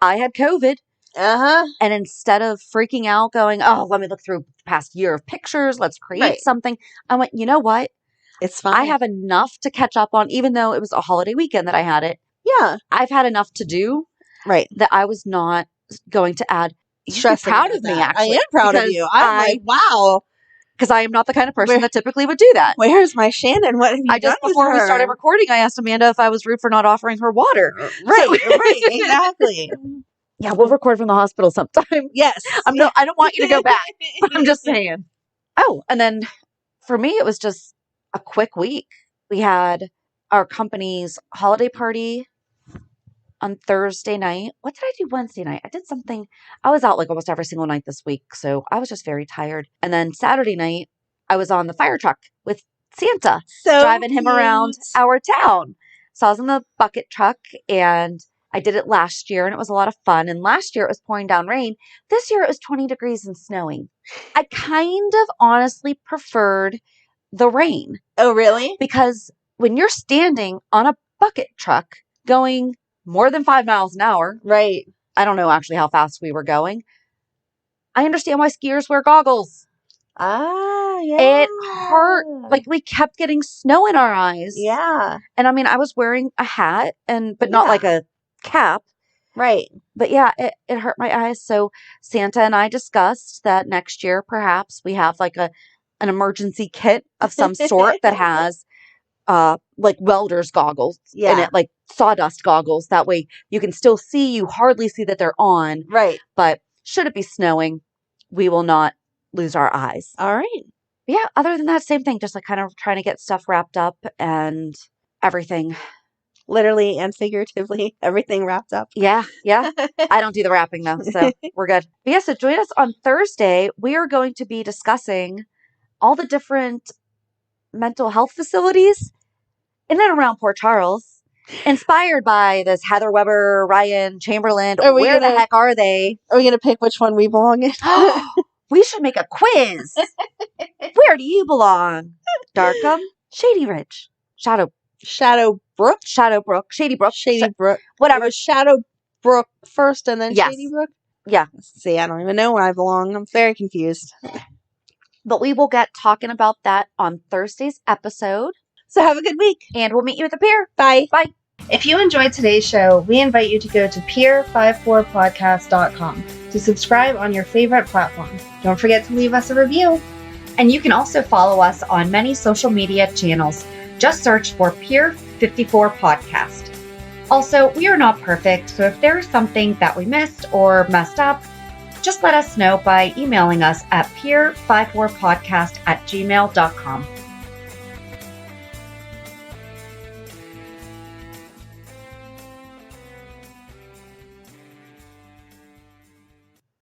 [SPEAKER 3] I had COVID. And instead of freaking out going, oh, let me look through the past year of pictures, let's create something, I went, you know what?
[SPEAKER 1] It's fine.
[SPEAKER 3] I have enough to catch up on, even though it was a holiday weekend that I had it.
[SPEAKER 1] Yeah.
[SPEAKER 3] I've had enough to do.
[SPEAKER 1] Right.
[SPEAKER 3] That I was not going to add. You're proud of me, actually.
[SPEAKER 1] I am proud of you. I'm like, wow.
[SPEAKER 3] Because I am not the kind of person that typically would do that.
[SPEAKER 1] Where's my Shannon? What have you done
[SPEAKER 3] just before we started recording, I asked Amanda if I was rude for not offering her water.
[SPEAKER 1] Right, exactly.
[SPEAKER 3] Yeah, we'll record from the hospital sometime.
[SPEAKER 1] Yes.
[SPEAKER 3] I don't want you to go back. I'm just saying. Oh, and then for me, it was just a quick week. We had our company's holiday party on Thursday night. What did I do Wednesday night? I did something. I was out like almost every single night this week, so I was just very tired. And then Saturday night, I was on the fire truck with Santa, driving him around our town. So I was in the bucket truck, and I did it last year, and it was a lot of fun. And last year, it was pouring down rain. This year, it was 20 degrees and snowing. I kind of honestly preferred the rain.
[SPEAKER 1] Oh, really?
[SPEAKER 3] Because when you're standing on a bucket truck going more than 5 miles an hour.
[SPEAKER 1] Right.
[SPEAKER 3] I don't know actually how fast we were going. I understand why skiers wear goggles.
[SPEAKER 1] Ah, yeah.
[SPEAKER 3] It hurt. Like, we kept getting snow in our eyes.
[SPEAKER 1] Yeah.
[SPEAKER 3] And I mean, I was wearing a hat, but not like a cap.
[SPEAKER 1] Right.
[SPEAKER 3] But yeah, it hurt my eyes. So Santa and I discussed that next year, perhaps we have like an emergency kit of some sort that has like welder's goggles in it, like sawdust goggles. That way you can still see, you hardly see that they're on.
[SPEAKER 1] Right.
[SPEAKER 3] But should it be snowing, we will not lose our eyes.
[SPEAKER 1] All right.
[SPEAKER 3] Yeah. Other than that, same thing. Just like kind of trying to get stuff wrapped up and everything.
[SPEAKER 1] Literally and figuratively, everything wrapped up.
[SPEAKER 3] Yeah. Yeah. I don't do the wrapping though, so we're good. But yeah, so join us on Thursday. We are going to be discussing all the different mental health facilities in and around Port Charles, inspired by this Heather Weber, Ryan Chamberlain. Where the heck are they?
[SPEAKER 1] Are we going to pick which one we belong in?
[SPEAKER 3] We should make a quiz. Where do you belong? Darkham, Shady Ridge, Shadowbrook, Shady Brook,
[SPEAKER 1] whatever. It was Shadowbrook first and then
[SPEAKER 3] Yes.
[SPEAKER 1] Shady Brook?
[SPEAKER 3] Yeah.
[SPEAKER 1] See, I don't even know where I belong. I'm very confused.
[SPEAKER 3] But we will get talking about that on Thursday's episode.
[SPEAKER 1] So have a good week.
[SPEAKER 3] And we'll meet you at the pier.
[SPEAKER 1] Bye.
[SPEAKER 3] Bye.
[SPEAKER 1] If you enjoyed today's show, we invite you to go to peer54podcast.com to subscribe on your favorite platform. Don't forget to leave us a review.
[SPEAKER 2] And you can also follow us on many social media channels. Just search for Peer 54 Podcast. Also, we are not perfect, so if there is something that we missed or messed up, just let us know by emailing us at peer54podcast@gmail.com.